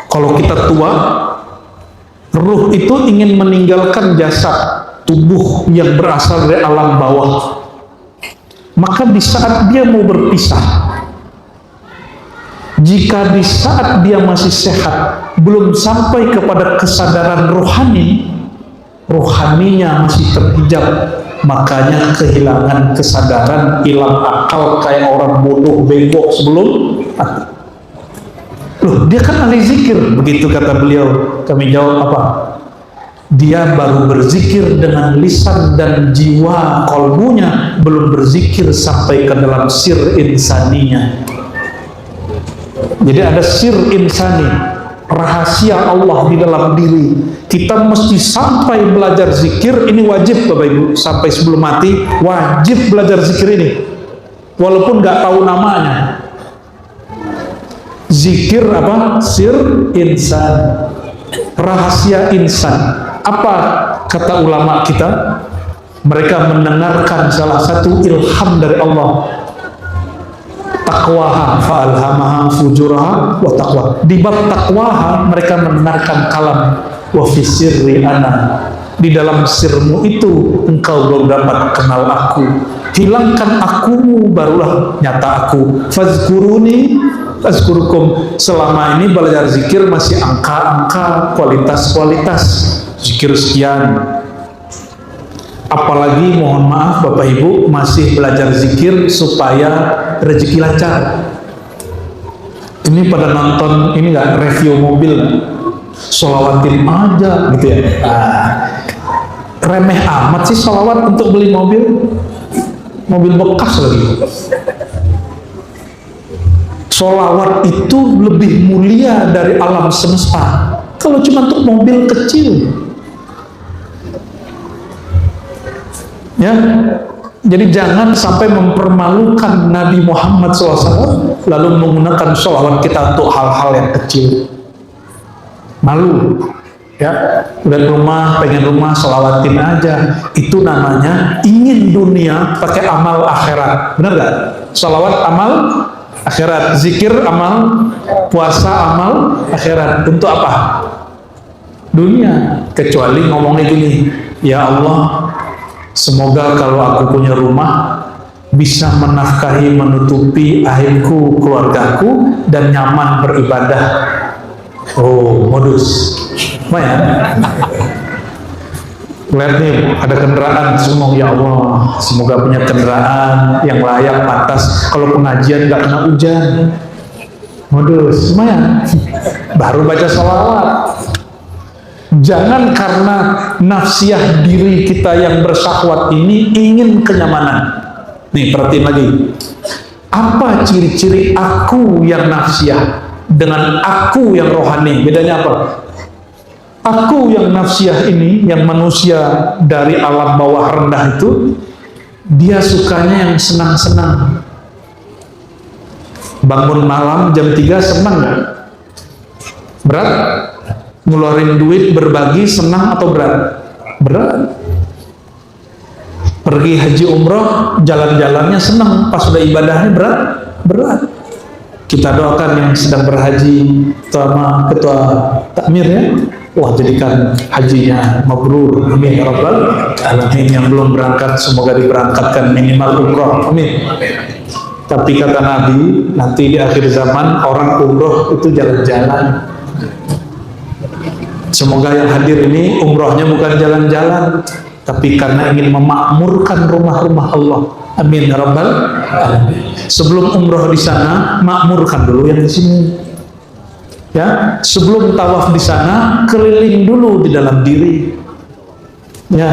kalau kita tua, ruh itu ingin meninggalkan jasad tubuh yang berasal dari alam bawah. Maka di saat dia mau berpisah, jika di saat dia masih sehat, belum sampai kepada kesadaran rohaninya masih terhijab, makanya kehilangan kesadaran, hilang akal kayak orang bodoh bengkok sebelum mati. Loh, dia kan ahli zikir, begitu kata beliau. Kami jawab apa? Dia baru berzikir dengan lisan dan jiwa kolbunya, belum berzikir sampai ke dalam sir insaninya. Jadi ada sir insani, rahasia Allah di dalam diri. Kita mesti sampai belajar zikir, ini wajib Bapak Ibu, sampai sebelum mati wajib belajar zikir ini, walaupun nggak tahu namanya. Zikir apa? Sir insan, rahasia insan. Apa kata ulama kita? Mereka mendengarkan salah satu ilham dari Allah. Taqwaha fa'alhamaha fujuraha wa taqwa. Di bab taqwaha mereka mendengarkan kalam wa fi sirri ana. Di dalam sirmu itu engkau baru dapat kenal aku. Hilangkan akumu barulah nyata aku. Fazkuruni azkurukum. Selama ini belajar zikir masih angka-angka, kualitas-kualitas. Zikir sekian. Apalagi mohon maaf Bapak Ibu masih belajar zikir supaya rezeki lancar. Ini pada nonton ini nggak, review mobil, sholawatin aja gitu ya. Remeh amat sih sholawat untuk beli mobil bekas lagi. Sholawat itu lebih mulia dari alam semesta. Kalau cuma untuk mobil kecil, ya. Jadi jangan sampai mempermalukan Nabi Muhammad SAW lalu menggunakan sholawat kita untuk hal-hal yang kecil. Malu, ya. Udah rumah, pengen rumah, sholawatin aja. Itu namanya ingin dunia pakai amal akhirat. Benar gak? Sholawat amal akhirat, zikir amal, puasa amal akhirat. Untuk apa? Dunia. Kecuali ngomongnya gini, ya Allah, semoga kalau aku punya rumah bisa menafkahi, menutupi aibku, keluargaku, dan nyaman beribadah. Oh, modus. Lumayan. Lihat nih, ada kendaraan, semua ya Allah, semoga punya kendaraan yang layak, pantas. Kalau pengajian nggak kena hujan. Modus, lumayan. Baru baca sholawat. Jangan karena nafsiyah diri kita yang bersyahwat ini ingin kenyamanan. Nih, perhatiin lagi. Apa ciri-ciri aku yang nafsiyah dengan aku yang rohani? Bedanya apa? Aku yang nafsiyah ini, yang manusia dari alam bawah rendah itu, dia sukanya yang senang-senang. Bangun malam jam 3 senang gak? Berat? Ngeluarin duit berbagi senang atau berat? Berat. Pergi haji umroh jalan-jalannya senang, pas sudah ibadahnya berat? Berat. Kita doakan yang sedang berhaji sama ketua takmir ya, wah jadikan hajinya mabrur, amin ya rabbal alamin. Yang belum berangkat semoga diberangkatkan minimal umroh, amin. Tapi kata Nabi, nanti di akhir zaman orang umroh itu jalan-jalan. Semoga yang hadir ini umrohnya bukan jalan-jalan, tapi karena ingin memakmurkan rumah-rumah Allah. Amin ya rabbal alamin. Sebelum umroh di sana, makmurkan dulu yang di sini. Ya, sebelum tawaf di sana, keliling dulu di dalam diri. Ya,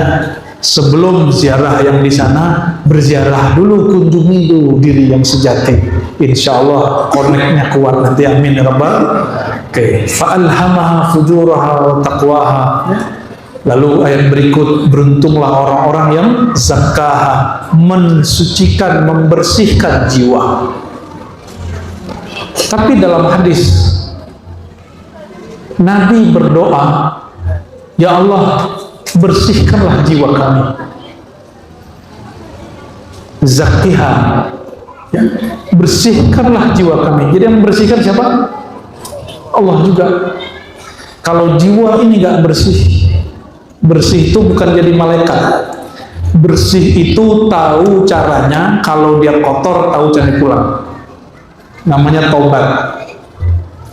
sebelum ziarah yang di sana, berziarah dulu, kunjungi dulu diri yang sejati. Insya Allah koneknya kuat nanti. Amin ya rabbal. Oke, fa'alhamaha fujuraha wa taqwaha. Lalu ayat berikut, beruntunglah orang-orang yang zakkaha, mensucikan, membersihkan jiwa. Tapi dalam hadis Nabi berdoa, ya Allah, bersihkanlah jiwa kami. Zakkiha, ya, bersihkanlah jiwa kami. Jadi yang membersihkan siapa? Allah juga. Kalau jiwa ini gak bersih, bersih itu bukan jadi malaikat. Bersih itu tahu caranya, kalau dia kotor tahu cara pulang. Namanya taubat.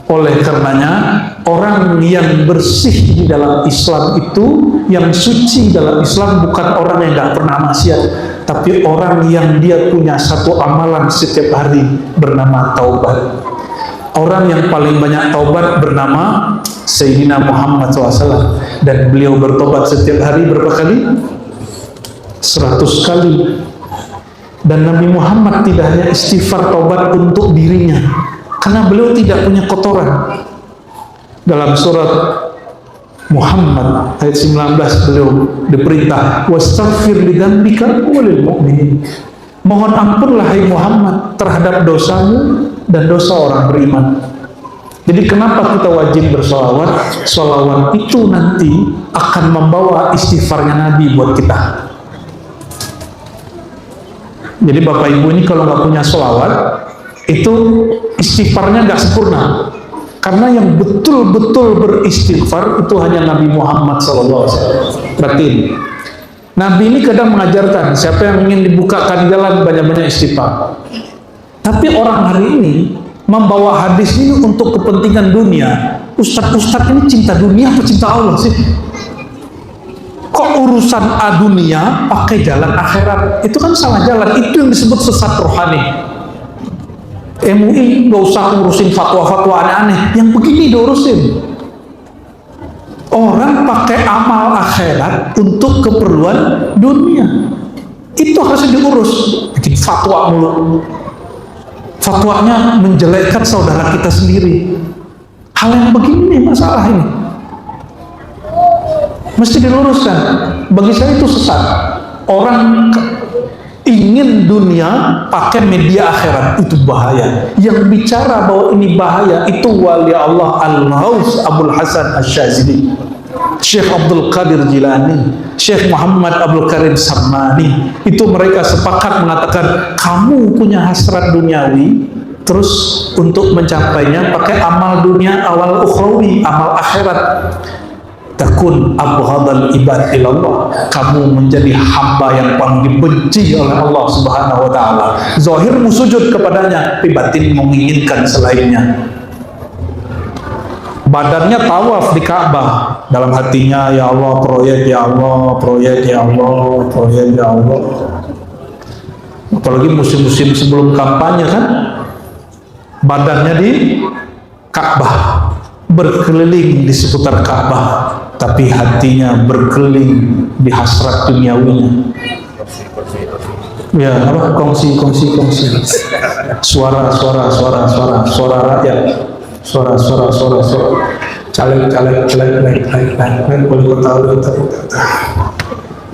Oleh karenanya, orang yang bersih di dalam Islam itu, yang suci dalam Islam bukan orang yang gak pernah maksiat, tapi orang yang dia punya satu amalan setiap hari bernama taubat. Orang yang paling banyak taubat bernama Sayyidina Muhammad SAW, dan beliau bertobat setiap hari berapa kali? 100 kali. Dan Nabi Muhammad tidak hanya istighfar taubat untuk dirinya, karena beliau tidak punya kotoran. Dalam surat Muhammad ayat 19 beliau diperintah, wastaghfir lidzambika walil mu'minin. Mohon ampunlah hai Muhammad terhadap dosamu dan dosa orang beriman. Jadi kenapa kita wajib bersolawat? Solawat itu nanti akan membawa istighfarnya Nabi buat kita. Jadi Bapak Ibu ini kalau nggak punya solawat, itu istighfarnya nggak sempurna. Karena yang betul-betul beristighfar itu hanya Nabi Muhammad SAW. Berarti Nabi ini kadang mengajarkan siapa yang ingin dibukakan jalan banyak-banyak istighfar. Tapi orang hari ini membawa hadis ini untuk kepentingan dunia. Ustadz-ustadz ini cinta dunia atau cinta Allah sih? Kok urusan dunia pakai jalan akhirat? Itu kan salah jalan. Itu yang disebut sesat rohani. MUI nggak usah ngurusin fatwa-fatwa aneh-aneh. Yang begini diurusin. Orang pakai amal akhirat untuk keperluan dunia. Itu harus diurus. Bikin fatwa mulu. Fatwanya menjelekkan saudara kita sendiri. Hal yang begini masalah ini mesti diluruskan. Bagi saya itu sesat. Orang ingin dunia pakai media akhirat, itu bahaya. Yang bicara bahwa ini bahaya itu wali Allah Al-Ghaus Abul Hasan Asy-Syadzili, Syekh Abdul Qadir Jilani, Syekh Muhammad Abdul Karim Sarmani. Itu mereka sepakat mengatakan kamu punya hasrat duniawi, terus untuk mencapainya pakai amal dunia, awal ukhrawi, amal akhirat. Takun abghadal ibad ilallah, kamu menjadi hamba yang paling dibenci oleh Allah Subhanahu wa taala. Zahirmu sujud kepadanya, tapi batin menginginkan selainnya. Badannya tawaf di Ka'bah, dalam hatinya ya Allah proyek, ya Allah proyek, ya Allah proyek, ya Allah. Apalagi musim-musim sebelum kampanye kan, badannya di Ka'bah, berkeliling di seputar Ka'bah, tapi hatinya berkeliling di hasrat duniawinya. Ya, apa? Kongsi. Suara rakyat. Suara. Caleg. Wali kota.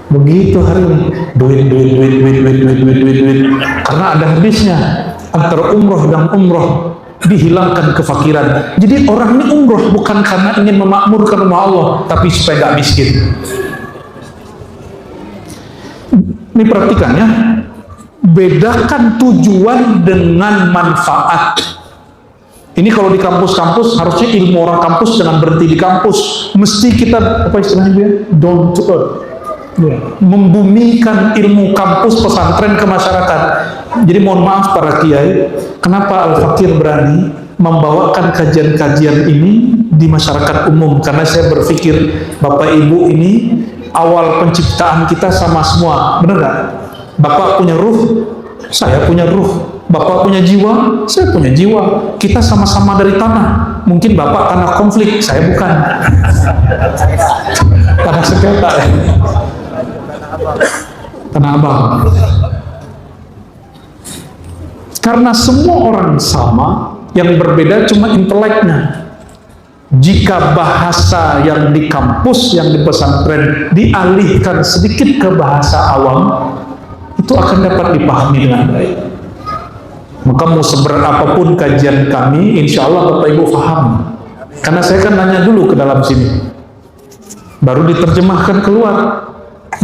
Begitu hari ini. Duit. Karena ada hadisnya. Antara umroh dan umroh dihilangkan kefakiran. Jadi orang ini umroh bukan karena ingin memakmurkan rumah Allah, tapi supaya gak miskin. Ini perhatikan ya, bedakan tujuan dengan manfaat. Ini kalau di kampus-kampus harusnya ilmu orang kampus jangan berhenti di kampus. Mesti kita apa istilahnya dia? Down to earth. Membumikan ilmu kampus pesantren ke masyarakat. Jadi mohon maaf para kiai, kenapa Al-Fakir berani membawakan kajian-kajian ini di masyarakat umum? Karena saya berpikir Bapak Ibu ini awal penciptaan kita sama semua, benar gak? Bapak punya ruh, saya punya ruh. Bapak punya jiwa, saya punya jiwa. Kita sama-sama dari tanah. Mungkin Bapak tanah konflik, saya bukan. Tanah sengketa ya. Tanah abang. Karena semua orang sama, yang berbeda cuma inteleknya. Jika bahasa yang di kampus, yang di pesantren dialihkan sedikit ke bahasa awam, itu akan dapat dipahami dengan baik. Maka mau seberat apapun kajian kami, insya Allah Bapak Ibu paham. Karena saya kan nanya dulu ke dalam sini, baru diterjemahkan keluar,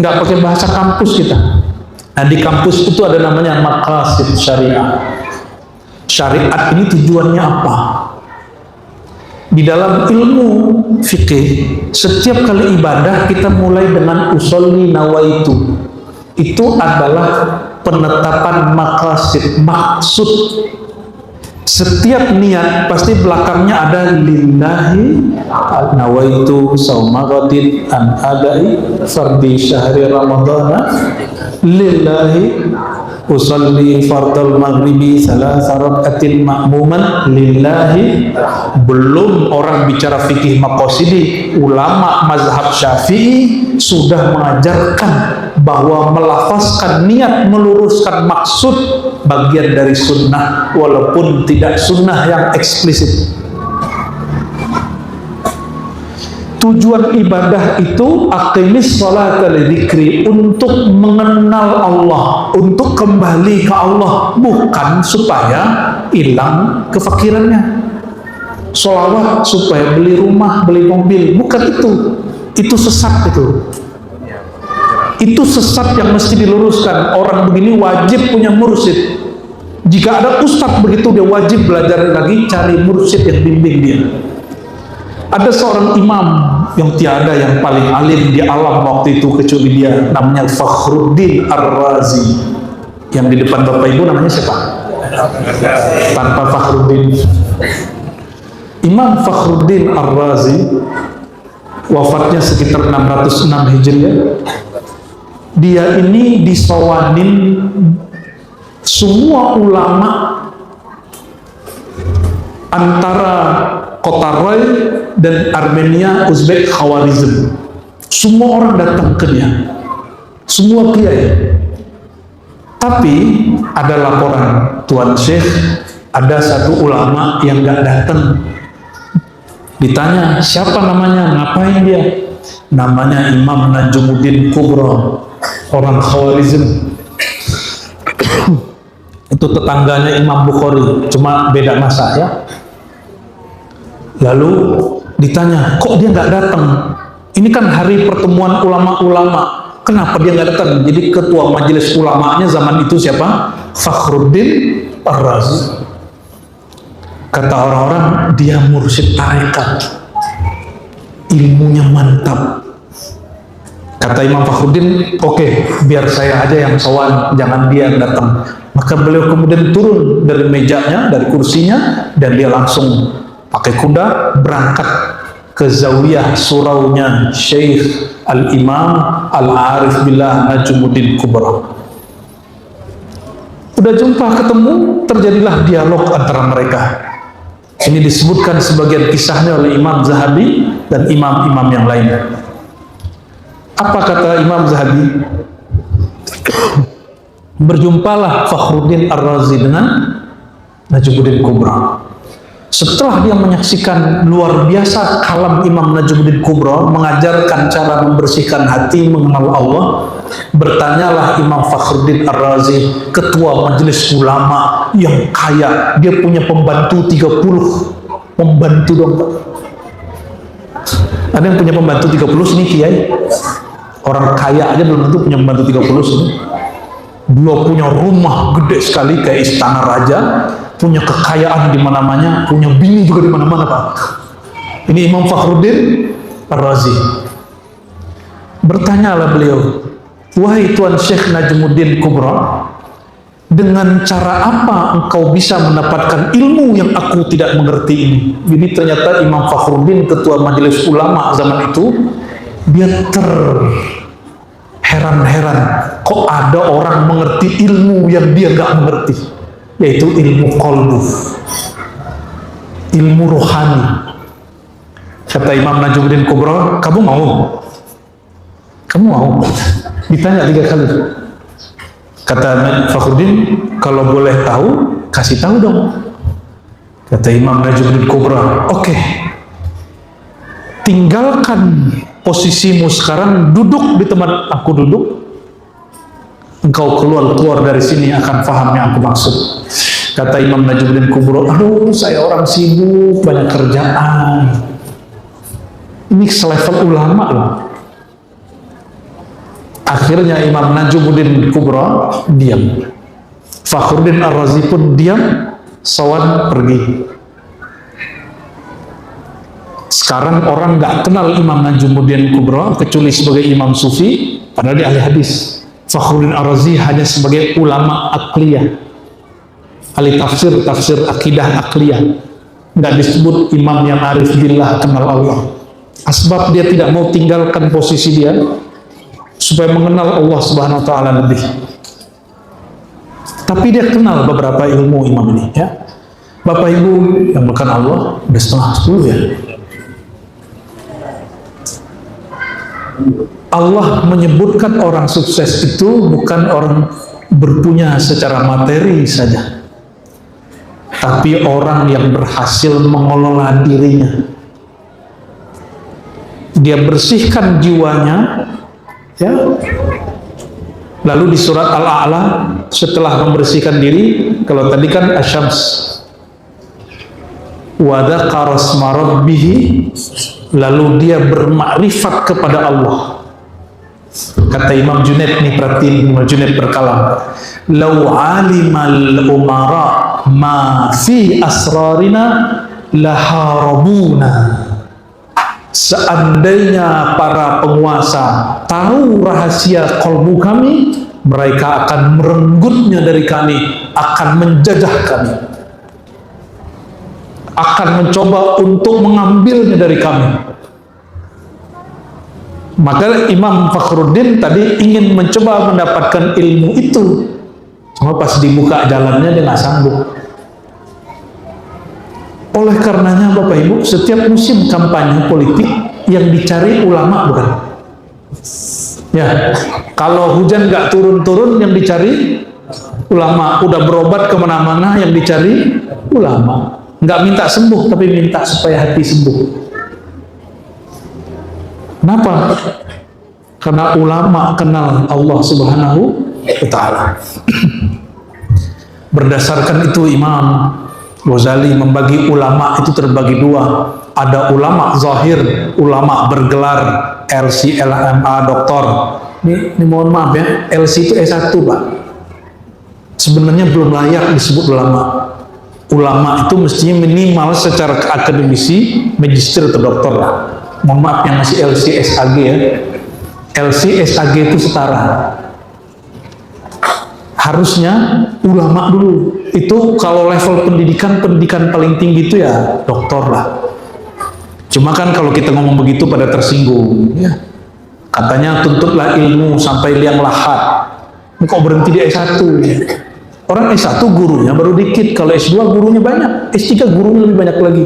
nggak pakai bahasa kampus kita. Nah di kampus itu ada namanya maqasid syariah. Syariat ini tujuannya apa? Di dalam ilmu fikih, setiap kali ibadah kita mulai dengan usolli nawaitu. Itu adalah penetapan maqasid, maksud. Setiap niat pasti belakangnya ada lillahi nawaitu sauma ghadin an adai fardi syahri ramadhana lillahi usalli fardal maghribi salasa rakaatin ma'muman lillahi. Belum orang bicara fikih maqasidi, ulama mazhab Syafi'i sudah mengajarkan bahwa melafazkan niat meluruskan maksud bagian dari sunnah, walaupun tidak sunnah yang eksplisit. Tujuan ibadah itu aqimis sholata lidzikri, untuk mengenal Allah, untuk kembali ke Allah, bukan supaya hilang kefakirannya. Sholawat supaya beli rumah, beli mobil, bukan itu. Itu sesat itu. Itu sesat yang mesti diluruskan. Orang begini wajib punya mursyid. Jika ada ustadz begitu, dia wajib belajar lagi, cari mursyid yang bimbing dia. Ada seorang imam yang tiada yang paling alim di alam waktu itu kecuali dia, namanya Fakhruddin Ar-Razi. Yang di depan Bapak Ibu namanya siapa? Tanpa Fakhruddin. Imam Fakhruddin Ar-Razi wafatnya sekitar 606 Hijriah. Dia ini disawanin semua ulama antara kota Rai dan Armenia, Uzbek, Khawarizm. Semua orang datang ke dia, semua kiai. Tapi ada laporan, Tuan Syekh, ada satu ulama yang gak datang. Ditanya, siapa namanya? Ngapain dia? Namanya Imam Najmuddin Kubra, orang Khawarizm. Itu tetangganya Imam Bukhari, cuma beda masa ya. Lalu ditanya, kok dia nggak datang? Ini kan hari pertemuan ulama-ulama, kenapa dia nggak datang? Jadi ketua majelis ulamanya zaman itu siapa? Fakhruddin Ar-Razi. Kata orang-orang, dia mursyid tarekat, ilmunya mantap. Kata Imam Fakhruddin, oke, biar saya aja yang sowan, jangan dia yang datang. Maka beliau kemudian turun dari mejanya, dari kursinya, dan dia langsung pakai kuda berangkat ke zawiyah suraunya Syekh Al-Imam Al-Arif Billah Najmuddin Kubra. Udah jumpa, ketemu, terjadilah dialog antara mereka. Ini disebutkan sebagian kisahnya oleh Imam Zahabi dan imam-imam yang lain. Apa kata Imam Zahabi? Berjumpalah Fakhruddin Ar-Razi dengan Najmuddin Kubra. Setelah dia menyaksikan luar biasa kalam Imam Najmuddin Kubra, mengajarkan cara membersihkan hati, mengenal Allah, bertanyalah Imam Fakhruddin Ar-Razi, ketua majelis ulama yang kaya, dia punya pembantu 30 pembantu dong. Ada yang punya pembantu 30 sini kiai? Orang kaya aja belum tentu punya pembantu 30 sini. Dia punya rumah gede sekali kayak istana raja, punya kekayaan di mana-mana, punya bini juga di mana-mana, Pak. Ini Imam Fakhruddin Ar-Razi. Bertanyalah beliau, wahai Tuan Syekh Najmuddin Kubra, dengan cara apa engkau bisa mendapatkan ilmu yang aku tidak mengerti ini? Jadi ternyata Imam Fakhruddin, ketua majelis ulama zaman itu, dia terheran-heran, kok ada orang mengerti ilmu yang dia gak mengerti, yaitu ilmu qalbu, ilmu rohani. Kata Imam Najmuddin Kubra, kamu mau? Kamu mau? Ditanya 3 kali. Kata Fakhruddin, kalau boleh tahu, kasih tahu dong. Kata Imam Najmuddin Kubra, oke. Tinggalkan posisimu sekarang, duduk di tempat aku duduk. Engkau keluar dari sini akan paham yang aku maksud. Kata Imam Najmuddin Kubra, aduh saya orang sibuk, banyak kerjaan. Ini selevel ulama loh. Akhirnya Imam Najmuddin Kubra diam, Fakhruddin Ar-Razi pun diam, Sawan pergi. Sekarang orang nggak kenal Imam Najmuddin Kubra kecuali sebagai imam sufi, padahal dia ahli hadis. Fakhruddin Ar-Razi hanya sebagai ulama akliyah, ahli tafsir akidah akliyah, nggak disebut imam yang arif billah, kenal Allah. Asbab dia tidak mau tinggalkan posisi dia supaya mengenal Allah Subhanahu wa taala lebih. Tapi dia kenal beberapa ilmu imam ini, ya. Bapak Ibu yang bukan Allah, udah 9:30 ya. Allah menyebutkan orang sukses itu bukan orang berpunya secara materi saja, tapi orang yang berhasil mengelola dirinya. Dia bersihkan jiwanya, ya. Lalu di surat Al-A'la setelah membersihkan diri, kalau tadi kan Asy-Syams, wa dzakara asma rabbih, lalu dia bermakrifat kepada Allah. Kata Imam Junaid, nih perhatiin, Imam Junaid berkalam, lau alimal umara ma fi asrarina laharabuna. Seandainya para penguasa tahu rahasia kolbu kami, mereka akan merenggutnya dari kami, akan menjajah kami, akan mencoba untuk mengambilnya dari kami. Maka Imam Fakhruddin tadi ingin mencoba mendapatkan ilmu itu, cuma pas dibuka jalannya dia nggak sanggup. Oleh karenanya Bapak Ibu, setiap musim kampanye politik yang dicari ulama bukan? Ya, kalau hujan nggak turun-turun yang dicari ulama, udah berobat kemana-mana yang dicari ulama. Nggak minta sembuh, tapi minta supaya hati sembuh. Kenapa? Karena ulama kenal Allah Subhanahu wa Ta'ala. Berdasarkan itu Imam Ghazali membagi ulama itu terbagi 2. Ada ulama zahir, ulama bergelar LC, LMA, doktor. Ini mohon maaf ya, LC itu S1 Pak. Sebenarnya belum layak disebut ulama. Ulama itu mestinya minimal secara akademisi magister atau doktor lah. Mohon maaf yang masih LC, SAG ya. LC, SAG itu setara. Harusnya ulama dulu. Itu kalau level pendidikan paling tinggi itu ya doktor lah. Cuma kan kalau kita ngomong begitu pada tersinggung, ya. Katanya tuntutlah ilmu sampai liang lahat. Ini kok berhenti di S1 ya? Orang S1 gurunya baru dikit, kalau S2 gurunya banyak, S3 gurunya lebih banyak lagi.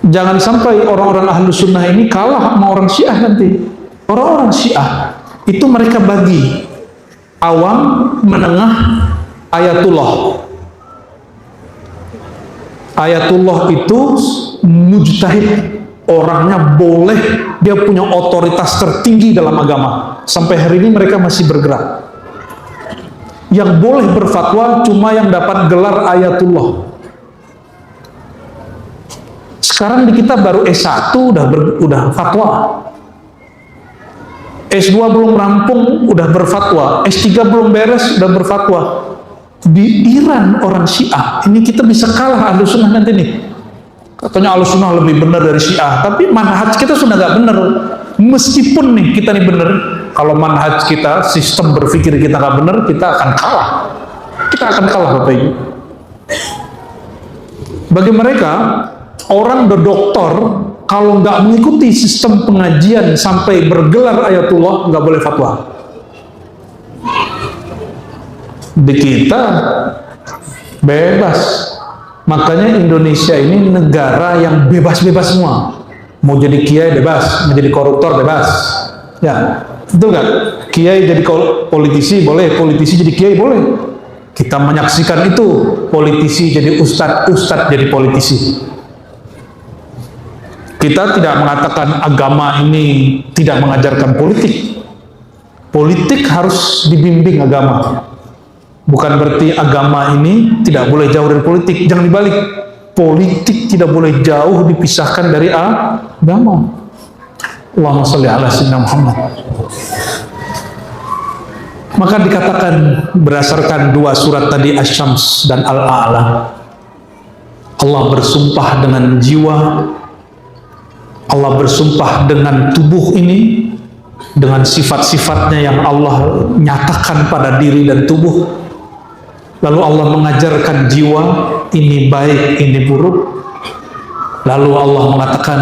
Jangan sampai orang-orang ahlu sunnah ini kalah sama orang Syiah nanti. Orang-orang Syiah itu mereka bagi awam, menengah, ayatullah. Ayatullah itu mujtahid, orangnya boleh, dia punya otoritas tertinggi dalam agama. Sampai hari ini mereka masih bergerak. Yang boleh berfatwa cuma yang dapat gelar ayatullah. Sekarang di kita baru S1 udah fatwa. S2 belum rampung udah berfatwa, S3 belum beres udah berfatwa. Di Iran orang Syiah, ini kita bisa kalah ahlu sunnah nanti nih. Katanya ahlu sunnah lebih benar dari Syiah, tapi manhaj kita sudah gak benar. Meskipun nih kita nih benar, Kalau manhaj kita, sistem berpikir kita nggak benar, kita akan kalah. Kita akan kalah, Bapak Ibu. Bagi mereka, orang doktor kalau nggak mengikuti sistem pengajian sampai bergelar ayatullah, nggak boleh fatwa. Di kita bebas. Makanya Indonesia ini negara yang bebas-bebas semua. Mau jadi kiai bebas, mau jadi koruptor bebas. Ya, betul nggak? Kiai jadi politisi boleh, politisi jadi kiai boleh. Kita menyaksikan itu, politisi jadi ustadz, ustadz jadi politisi. Kita tidak mengatakan agama ini tidak mengajarkan politik. Politik harus dibimbing agama. Bukan berarti agama ini tidak boleh jauh dari politik. Jangan dibalik. Politik tidak boleh jauh dipisahkan dari agama. Allahumma sholli ala sayyidina Muhammad. Maka dikatakan berdasarkan dua surat tadi, Asy-Syams dan Al-A'la, Allah bersumpah dengan jiwa, Allah bersumpah dengan tubuh ini, dengan sifat-sifatnya yang Allah nyatakan pada diri dan tubuh. Lalu Allah mengajarkan jiwa, ini baik, ini buruk. Lalu Allah mengatakan,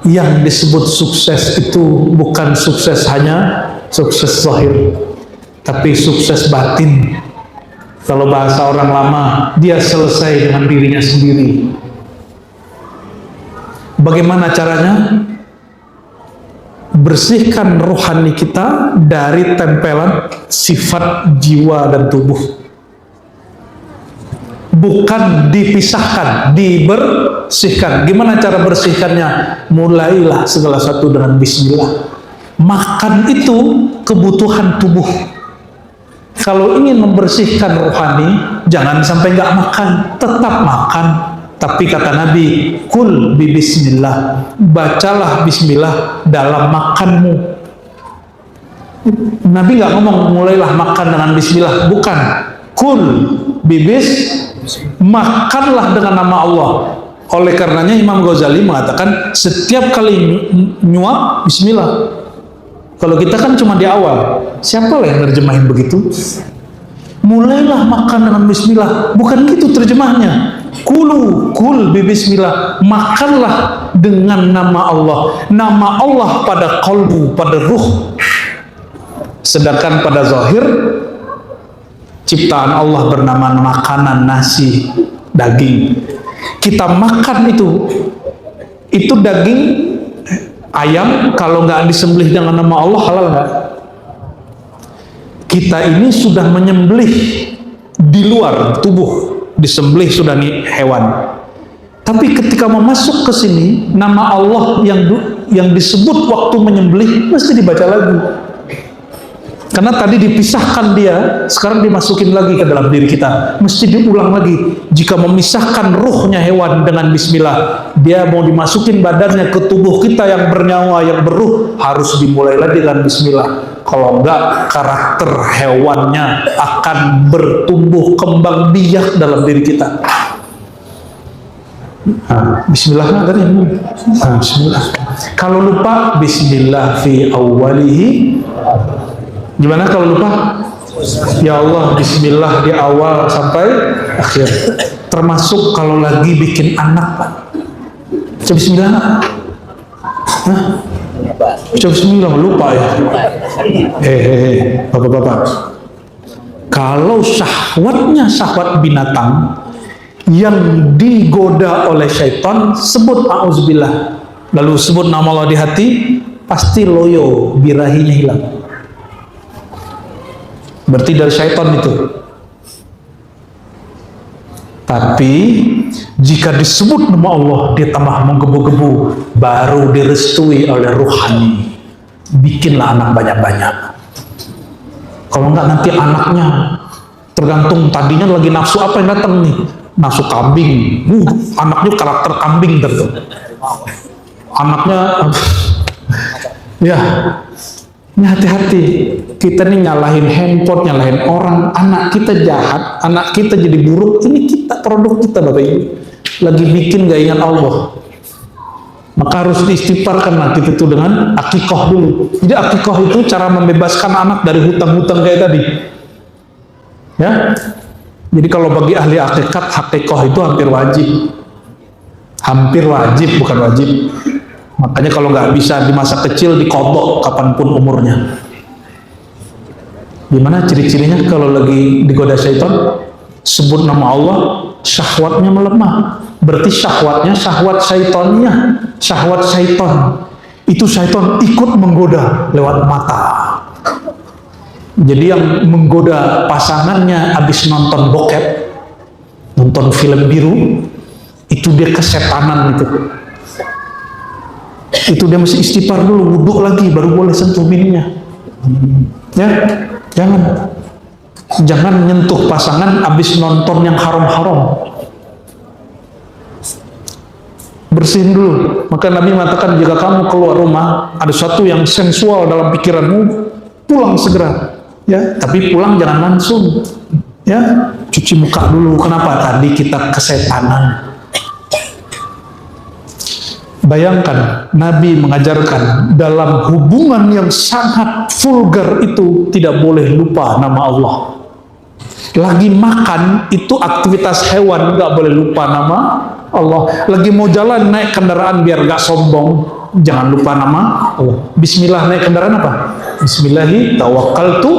yang disebut sukses itu bukan sukses hanya sukses zahir, tapi sukses batin. Kalau bahasa orang lama, dia selesai dengan dirinya sendiri. Bagaimana caranya? Bersihkan rohani kita dari tempelan sifat jiwa dan tubuh. Bukan dipisahkan, dibersihkan. Gimana cara bersihkannya? Mulailah segala satu dengan bismillah. Makan itu kebutuhan tubuh. Kalau ingin membersihkan rohani, jangan sampai nggak makan, tetap makan. Tapi kata Nabi, kul bi bismillah, bacalah bismillah dalam makanmu. Nabi nggak ngomong mulailah makan dengan bismillah, bukan. Kul bibis, makanlah dengan nama Allah. Oleh karenanya Imam Ghazali mengatakan setiap kali nyuap bismillah. Kalau kita kan cuma di awal, siapa lah yang nerjemahin begitu? Mulailah makan dengan bismillah, bukan gitu terjemahnya. Kul bismillah, makanlah dengan nama Allah. Nama Allah pada qalbu, pada ruh. Sedangkan pada zahir, ciptaan Allah bernama makanan, nasi, daging. Kita makan itu daging ayam, kalau nggak disembelih dengan nama Allah halal nggak? Kita ini sudah menyembelih di luar tubuh, disembelih sudah nih hewan. Tapi ketika mau masuk ke sini, nama Allah yang disebut waktu menyembelih mesti dibaca lagi. Karena tadi dipisahkan dia, sekarang dimasukin lagi ke dalam diri kita. Mesti diulang lagi. Jika memisahkan ruhnya hewan dengan bismillah, dia mau dimasukin badannya ke tubuh kita yang bernyawa, yang beruh, harus dimulai lagi dengan bismillah. Kalau enggak, karakter hewannya akan bertumbuh kembang biak dalam diri kita. Bismillah tadi. Bismillah. Kalau lupa, bismillah fi awwalihi. Gimana kalau lupa? Ya Allah, bismillah di awal sampai akhir. Termasuk kalau lagi bikin anak, Pak. Coba bismillah. Coba bismillah, lupa ya. Bapak-bapak. Kalau syahwatnya syahwat binatang yang digoda oleh syaitan, sebut a'udzubillah. Lalu sebut nama Allah di hati, pasti loyo, birahinya hilang. Berarti dari syaitan itu. Tapi jika disebut nama Allah, dia tambah menggebu-gebu, baru direstui oleh ruhani. Bikinlah anak banyak-banyak. Kalau enggak nanti anaknya tergantung tadinya lagi nafsu apa yang datang nih. Nafsu kambing. Anaknya karakter kambing tentu. Anaknya ya. Ini hati-hati, kita nih nyalahin handphone, nyalahin orang, anak kita jahat, anak kita jadi buruk, ini kita, produk kita Bapak Ibu, lagi bikin gak ingat Allah. Maka harus diistighfarkan kita itu dengan akikah dulu. Jadi akikah itu cara membebaskan anak dari hutang-hutang kayak tadi. Ya. Jadi kalau bagi ahli akikah itu hampir wajib. Hampir wajib, bukan wajib. Makanya kalau nggak bisa di masa kecil, dikodok kapanpun umurnya. Gimana ciri-cirinya kalau lagi digoda syaitan? Sebut nama Allah, syahwatnya melemah. Berarti syahwatnya syahwat syaitannya, syahwat syaitan. Itu syaitan ikut menggoda lewat mata. Jadi yang menggoda pasangannya habis nonton bokep, nonton film biru, itu dia kesetanan itu. Itu dia mesti istighfar dulu, wudhu lagi, baru boleh sentuh bininya. Ya, jangan nyentuh pasangan habis nonton yang haram-haram. Bersihin dulu. Maka Nabi mengatakan, jika kamu keluar rumah ada sesuatu yang sensual dalam pikiranmu, pulang segera. Ya, tapi pulang jangan langsung. Ya, cuci muka dulu. Kenapa? Tadi kita kesetanan. Bayangkan, Nabi mengajarkan dalam hubungan yang sangat vulgar itu tidak boleh lupa nama Allah. Lagi makan itu aktivitas hewan, nggak boleh lupa nama Allah. Lagi mau jalan naik kendaraan biar nggak sombong, jangan lupa nama Allah. Bismillah naik kendaraan apa? Bismillahi tawakkaltu.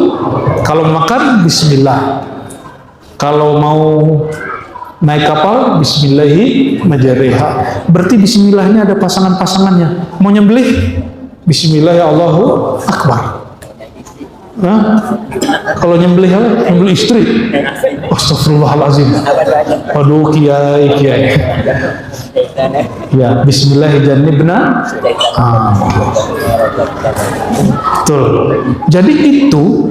Kalau makan Bismillah. Kalau mau naik kapal Bismillahi majariha. Berarti Bismillahnya ada pasangan-pasangannya. Mau nyembelih Bismillahi Allahu Akbar. Nah, kalau nyembelih apa? Nyembelih istri. Astagfirullahalazim. Waduh kiai. Ya, Bismillahirrahmanirrahim. Betul. Jadi itu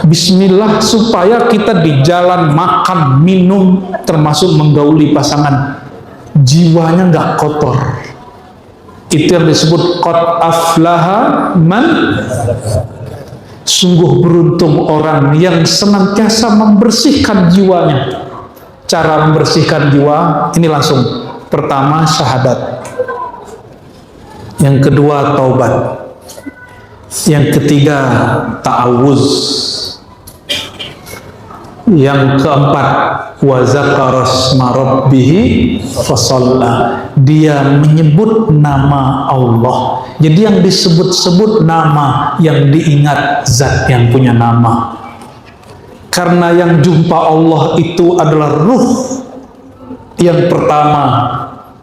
Bismillah supaya kita di jalan makan, minum, termasuk menggauli pasangan, jiwanya nggak kotor. Itu yang disebut qad aflaha man. Sungguh beruntung orang yang senantiasa membersihkan jiwanya. Cara membersihkan jiwa ini langsung. Pertama syahadat. Yang kedua taubat. Yang ketiga ta'awuz. Yang keempat wa zakara asma rabbih fasalla. Dia menyebut nama Allah. Jadi yang disebut-sebut nama, yang diingat zat yang punya nama. Karena yang jumpa Allah itu adalah ruh. Yang pertama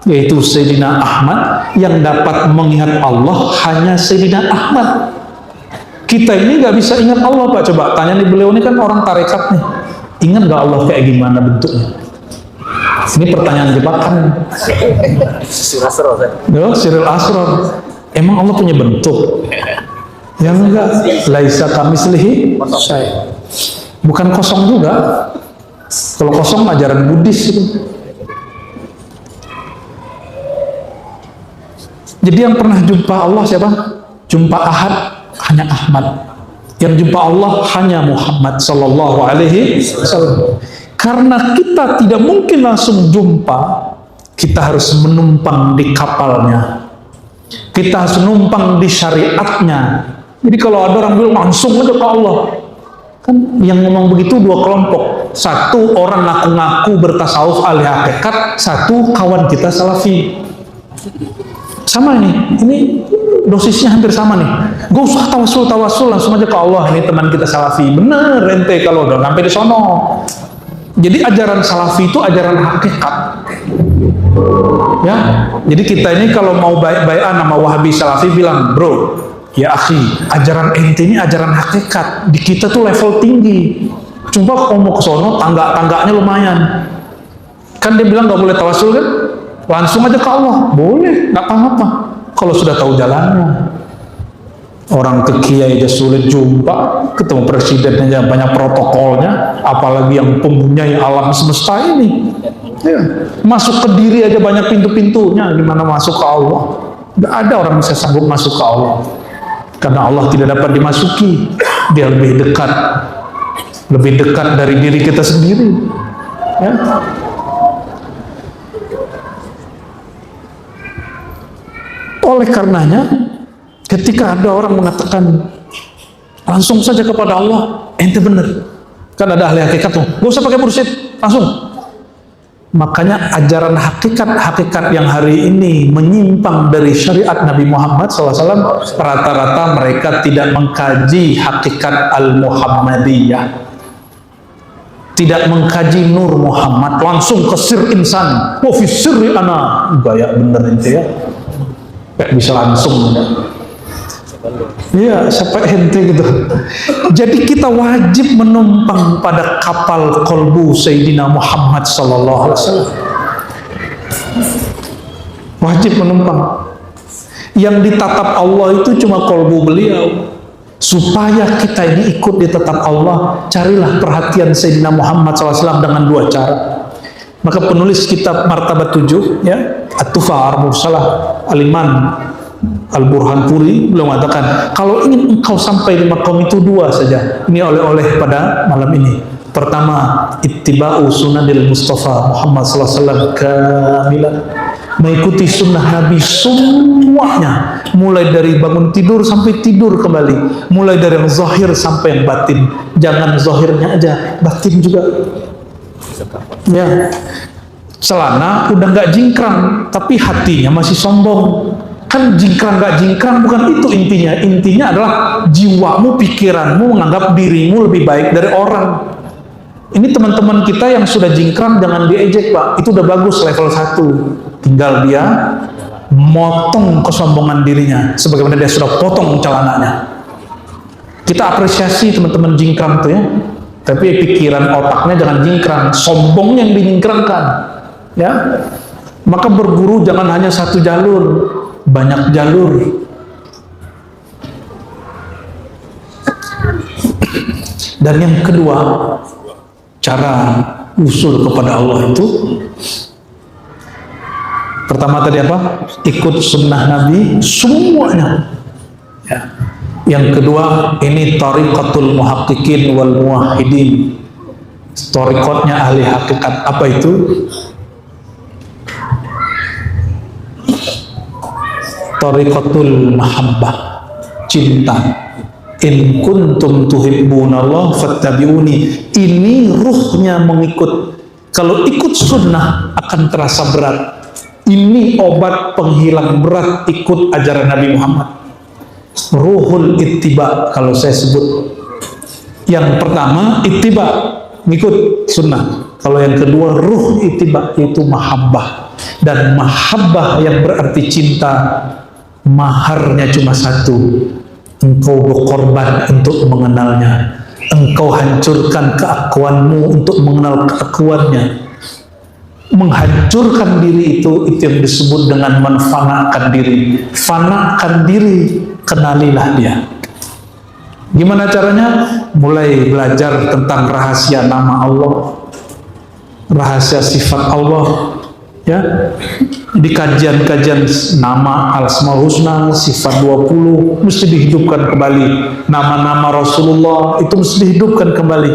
yaitu Sayyidina Ahmad. Yang dapat mengingat Allah hanya Sayyidina Ahmad. Kita ini nggak bisa ingat Allah, Pak. Coba tanya nih, beliau ini kan orang tarekat nih. Ingat nggak Allah kayak gimana bentuknya? Ini pertanyaan jebakan. Siril Asrar. Emang Allah punya bentuk? Yang enggak. Laisa kamitslihi syai'. Bukan kosong juga. Kalau kosong ajaran Buddhis itu. Jadi yang pernah jumpa Allah siapa? Jumpa Ahad hanya Ahmad. Yang jumpa Allah hanya Muhammad sallallahu alaihi wasallam. Karena kita tidak mungkin langsung jumpa, kita harus menumpang di kapalnya. Kita harus menumpang di syariatnya. Jadi kalau ada orang bilang langsung aja ke Allah, kan yang ngomong begitu dua kelompok. Satu orang ngaku-ngaku bertasawuf ahli hakikat, satu kawan kita salafi. Sama ini dosisnya hampir sama nih. Gak usah tawasul, langsung aja ke Allah. Ini teman kita salafi. Bener ente kalau udah sampai di sono. Jadi ajaran salafi itu ajaran hakikat. Ya, jadi kita ini kalau mau baik-baikan nama Wahabi Salafi bilang, bro, ya akhi, ajaran ente ini ajaran hakikat. Di kita tuh level tinggi. Cuma kalau mau ke sono, tangga-tangganya lumayan. Kan dia bilang gak boleh tawasul kan? Langsung aja ke Allah, boleh, nggak apa-apa. Kalau sudah tahu jalannya. Orang ke kiai aja sulit jumpa, ketemu presiden aja banyak protokolnya, apalagi yang mempunyai alam semesta ini. Ya. Masuk ke diri aja banyak pintu-pintunya, gimana masuk ke Allah? Nggak ada orang bisa sanggup masuk ke Allah, karena Allah tidak dapat dimasuki. Dia lebih dekat dari diri kita sendiri. Ya. oleh karenanya ketika ada orang mengatakan langsung saja kepada Allah, ente bener, kan ada ahli hakikat tuh, gak usah pakai mursyid, langsung. Makanya ajaran hakikat yang hari ini menyimpang dari syariat Nabi Muhammad SAW, rata-rata mereka tidak mengkaji hakikat al-Muhammadiyah, tidak mengkaji Nur Muhammad, langsung ke sir insan, wa fi sirri ana, gaya bener ente ya, kayak bisa langsung ya. Iya, sampai ente gitu. Jadi kita wajib menumpang pada kapal kolbu Sayyidina Muhammad sallallahu alaihi wasallam. Wajib menumpang. Yang ditatap Allah itu cuma kolbu beliau. Supaya kita ini ikut ditatap Allah, carilah perhatian Sayyidina Muhammad SAW dengan dua cara. Maka penulis kitab Martabat 7 ya, At-Tufa Ar-Mursalah Al-Iman Al-Burhanpuri beliau mengatakan, kalau ingin engkau sampai di maqam itu dua saja. Ini oleh-oleh pada malam ini. Pertama, ittiba'u sunanil Mustafa Muhammad SAW kamilan, mengikuti sunnah Nabi semuanya, mulai dari bangun tidur sampai tidur kembali, mulai dari yang zahir sampai yang batin. Jangan zahirnya aja, batin juga ya. Celana udah nggak jingkrang, tapi hatinya masih sombong. Kan jingkrang gak jingkrang bukan itu intinya. Intinya adalah jiwamu, pikiranmu menganggap dirimu lebih baik dari orang. Ini teman-teman kita yang sudah jingkrang jangan diejek, Pak. Itu udah bagus, level 1. Tinggal dia motong kesombongan dirinya sebagaimana dia sudah potong celananya. Kita apresiasi teman-teman jingkrang tuh ya. Tapi pikiran otaknya jangan jingkrang, sombong yang dijingkrangkan ya. Maka berguru jangan hanya satu jalur, banyak jalur. Dan yang kedua, cara usul kepada Allah itu pertama tadi apa? Ikut sunnah Nabi semuanya ya. Yang kedua, ini tariqatul muhaqqiqin wal muwahhidin, tariqatnya ahli hakikat. Apa itu? Tariqatul mahabbah, cinta. In kuntum tuhibbunallah fattabi'uni. Ini ruhnya mengikut. Kalau ikut sunnah akan terasa berat. Ini obat penghilang berat ikut ajaran Nabi Muhammad. Ruhul ittiba kalau saya sebut. Yang pertama ittiba, ngikut sunnah. Kalau yang kedua ruh ittiba, itu mahabbah. Dan mahabbah yang berarti cinta, maharnya cuma satu. Engkau berkorban untuk mengenalnya. Engkau hancurkan keakuanmu untuk mengenal keakuannya. Menghancurkan diri itu yang disebut dengan menfanakan diri. Fanakan diri, kenalilah dia. Gimana caranya? Mulai belajar tentang rahasia nama Allah, rahasia sifat Allah ya. Di kajian-kajian nama Al-Asmaul Husna, sifat 20 mesti dihidupkan kembali. Nama-nama Rasulullah itu mesti dihidupkan kembali.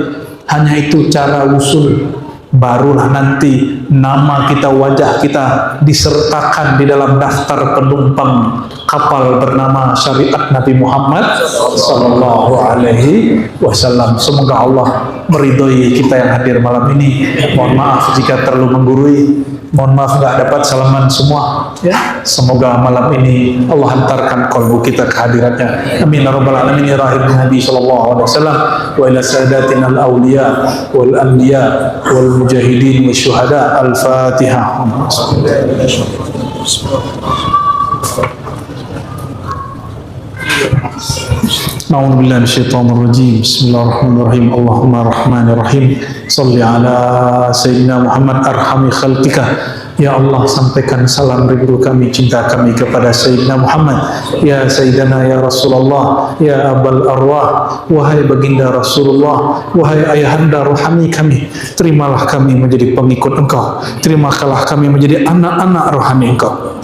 Hanya itu cara usul. Barulah nanti nama kita, wajah kita disertakan di dalam daftar penumpang kapal bernama syariat Nabi Muhammad sallallahu alaihi wasallam. Semoga Allah meridhoi kita yang hadir malam ini. Mohon maaf jika terlalu menggurui. Mohon maaf nggak dapat salaman semua ya. Semoga malam ini Allah hantarkan kalbu kita kehadiratnya. Amin ya rabbal alamin ya rahim Nabi sallallahu alaihi wasallam wa ila sadatina al-awliya wal anbiya wal mujahidin wa syuhada. Al-Fatihah. A'udzu billahi minasyaitonir rajim. Bismillahirrahmanirrahim. Allahumma rahmanir rahim. Shalli ala sayyidina Muhammad arhami khalqika. Ya Allah, sampaikan salam rindu kami, cinta kami kepada Sayyidina Muhammad. Ya Sayyidina, ya Rasulullah, ya Abal Arwah. Wahai baginda Rasulullah, wahai ayahanda rohani kami, terimalah kami menjadi pengikut engkau. Terimalah kami menjadi anak-anak rohani engkau.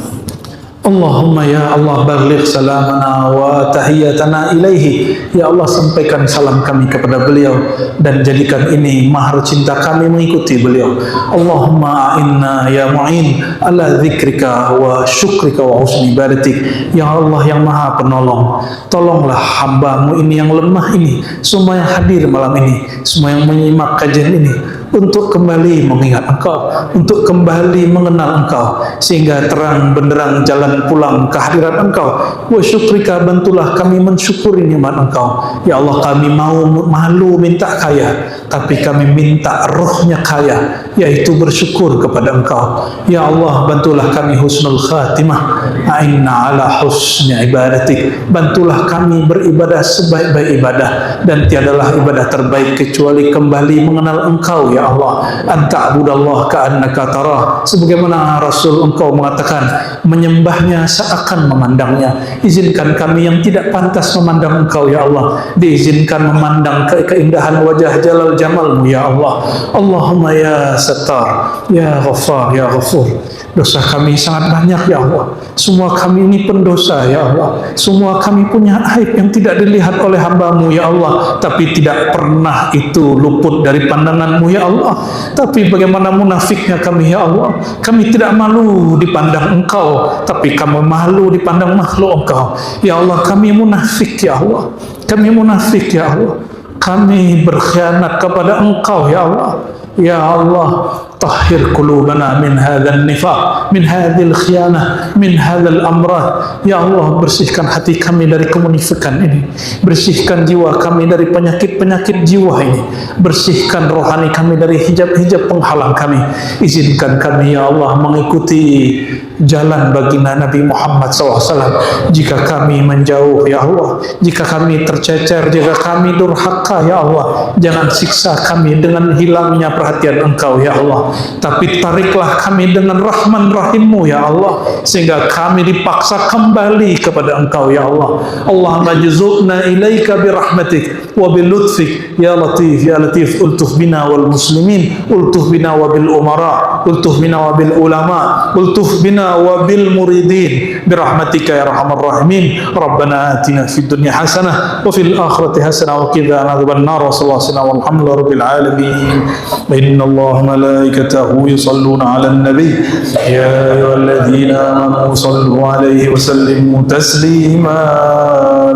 Allahumma ya Allah baligh salamana wa tahiyatana ilaihi. Ya Allah, sampaikan salam kami kepada beliau dan jadikan ini mahar cinta kami mengikuti beliau. Allahumma a'inna ya mu'in ala dzikrika wa syukrika wa husni ibadatik. Ya Allah yang maha penolong, tolonglah hambamu ini yang lemah ini, semua yang hadir malam ini, semua yang menyimak kajian ini, untuk kembali mengingat Engkau, untuk kembali mengenal Engkau, sehingga terang benderang jalan pulang kehadirat Engkau. Wa syukrika, bantulah kami mensyukuri nikmat Engkau. Ya Allah, kami malu minta kaya, tapi kami minta rohnya kaya, yaitu bersyukur kepada Engkau. Ya Allah, bantulah kami husnul khatimah. A'inna ala husni ibadatik. Bantulah kami beribadah sebaik-baik ibadah, dan tiadalah ibadah terbaik kecuali kembali mengenal Engkau. Ya Allah, anta'budallah ka'annaka tarah, sebagaimana Rasul Engkau mengatakan, menyembahnya seakan memandangnya. Izinkan kami yang tidak pantas memandang Engkau ya Allah, diizinkan memandang keindahan wajah jalal jamalmu ya Allah. Allahumma ya Sattar, ya Ghaffar, ya Ghafur. Dosa kami sangat banyak ya Allah, semua kami ini pendosa ya Allah, semua kami punya aib yang tidak dilihat oleh hamba-Mu ya Allah, tapi tidak pernah itu luput dari pandangan-Mu ya Allah. Tapi bagaimana munafiknya kami ya Allah, kami tidak malu dipandang Engkau, tapi kami malu dipandang makhluk Engkau ya Allah. Kami munafik ya Allah, kami munafik ya Allah, kami berkhianat kepada Engkau ya Allah. Ya Allah, tahhir qulubana min hadzal nifaq, min hadzal khiyanah, min hadzal amrad. Ya Allah, bersihkan hati kami dari kemunifikan ini, bersihkan jiwa kami dari penyakit-penyakit jiwa ini, bersihkan rohani kami dari hijab-hijab penghalang kami. Izinkan kami ya Allah mengikuti jalan baginda Nabi Muhammad SAW. Jika kami menjauh ya Allah, jika kami tercecer, jika kami durhaka ya Allah, jangan siksa kami dengan hilangnya perhatian Engkau ya Allah, tapi tariklah kami dengan rahman rahimmu ya Allah, sehingga kami dipaksa kembali kepada Engkau ya Allah. Allahumma juzubna ilaika birahmatik wa bilutfik ya latif ya latif. Ultuh bina wal muslimin, ultuh bina wa bil umara, ultuh bina wa bil ulama, ultuh bina wa bil muridin birahmatika ya arhamar rahimin. Rabbana atina fid dunya hasanah wa fil akhirati hasanah wa qina adzaban nar. Sallallahu alaihi wasallam, walhamdulillahi rabbil alamin. Inna Allah malaikatahu yusalluna 'alan nabi ya ayyuhalladzina amanu sallu 'alaihi wa sallimu taslima.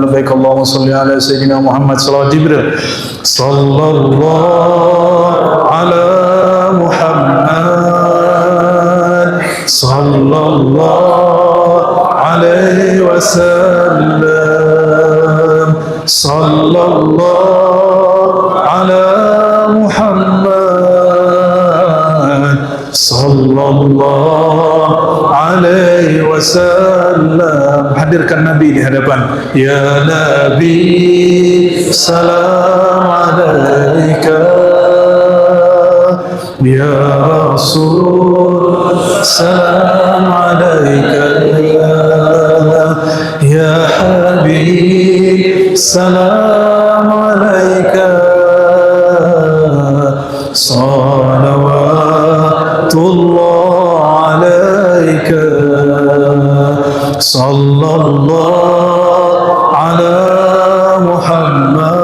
Labbaik Allahumma shalli 'ala sayyidina Muhammad. Salat Jibril sallallahu ala Muhammad sallallahu alaihi wasallam, sallallahu ala Muhammad sallallahu alaihi wasallam. Hadirkan Nabi di hadapan. Ya Nabi, salam alaika. Ya Rasul, salam alaika. Ya Habib, salam alaika. Salawatullah alaika. Sallallahu ala Muhammad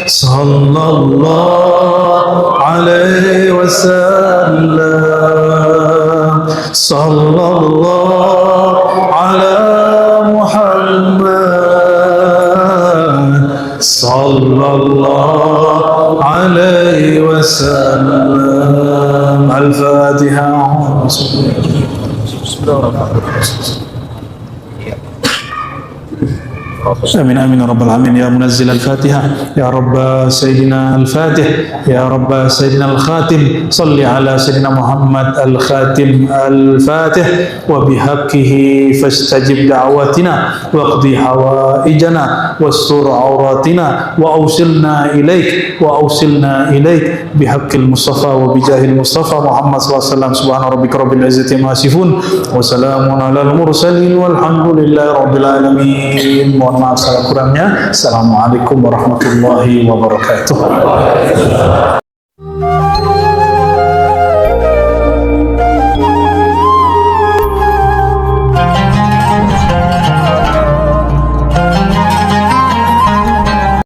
sallallahu alaihi wasallam, sallallahu ala Muhammad sallallahu alaihi wasallam. Al-Fatiha. Amin amin ya rabbal alamin. Ya munazzil al-Fatihah, ya rabb sayyidina al-Fatih, ya rabb sayyidina al-Khatim, salli ala sayyidina Muhammad al-Khatim al-Fatih wa bihaqqihi fastajib da'watina waqdi hawaijana wastur auratina wa awsilna ilaik bihaqqil Mustafa wa bijahil Mustafa Muhammad sallallahu alaihi wasallam. Subhana rabbika rabbil izzati amma yasifun wa salamun alal mursalin walhamdulillahi rabbil alamin. Maaf salah kurangnya. Assalamualaikum warahmatullahi wabarakatuh.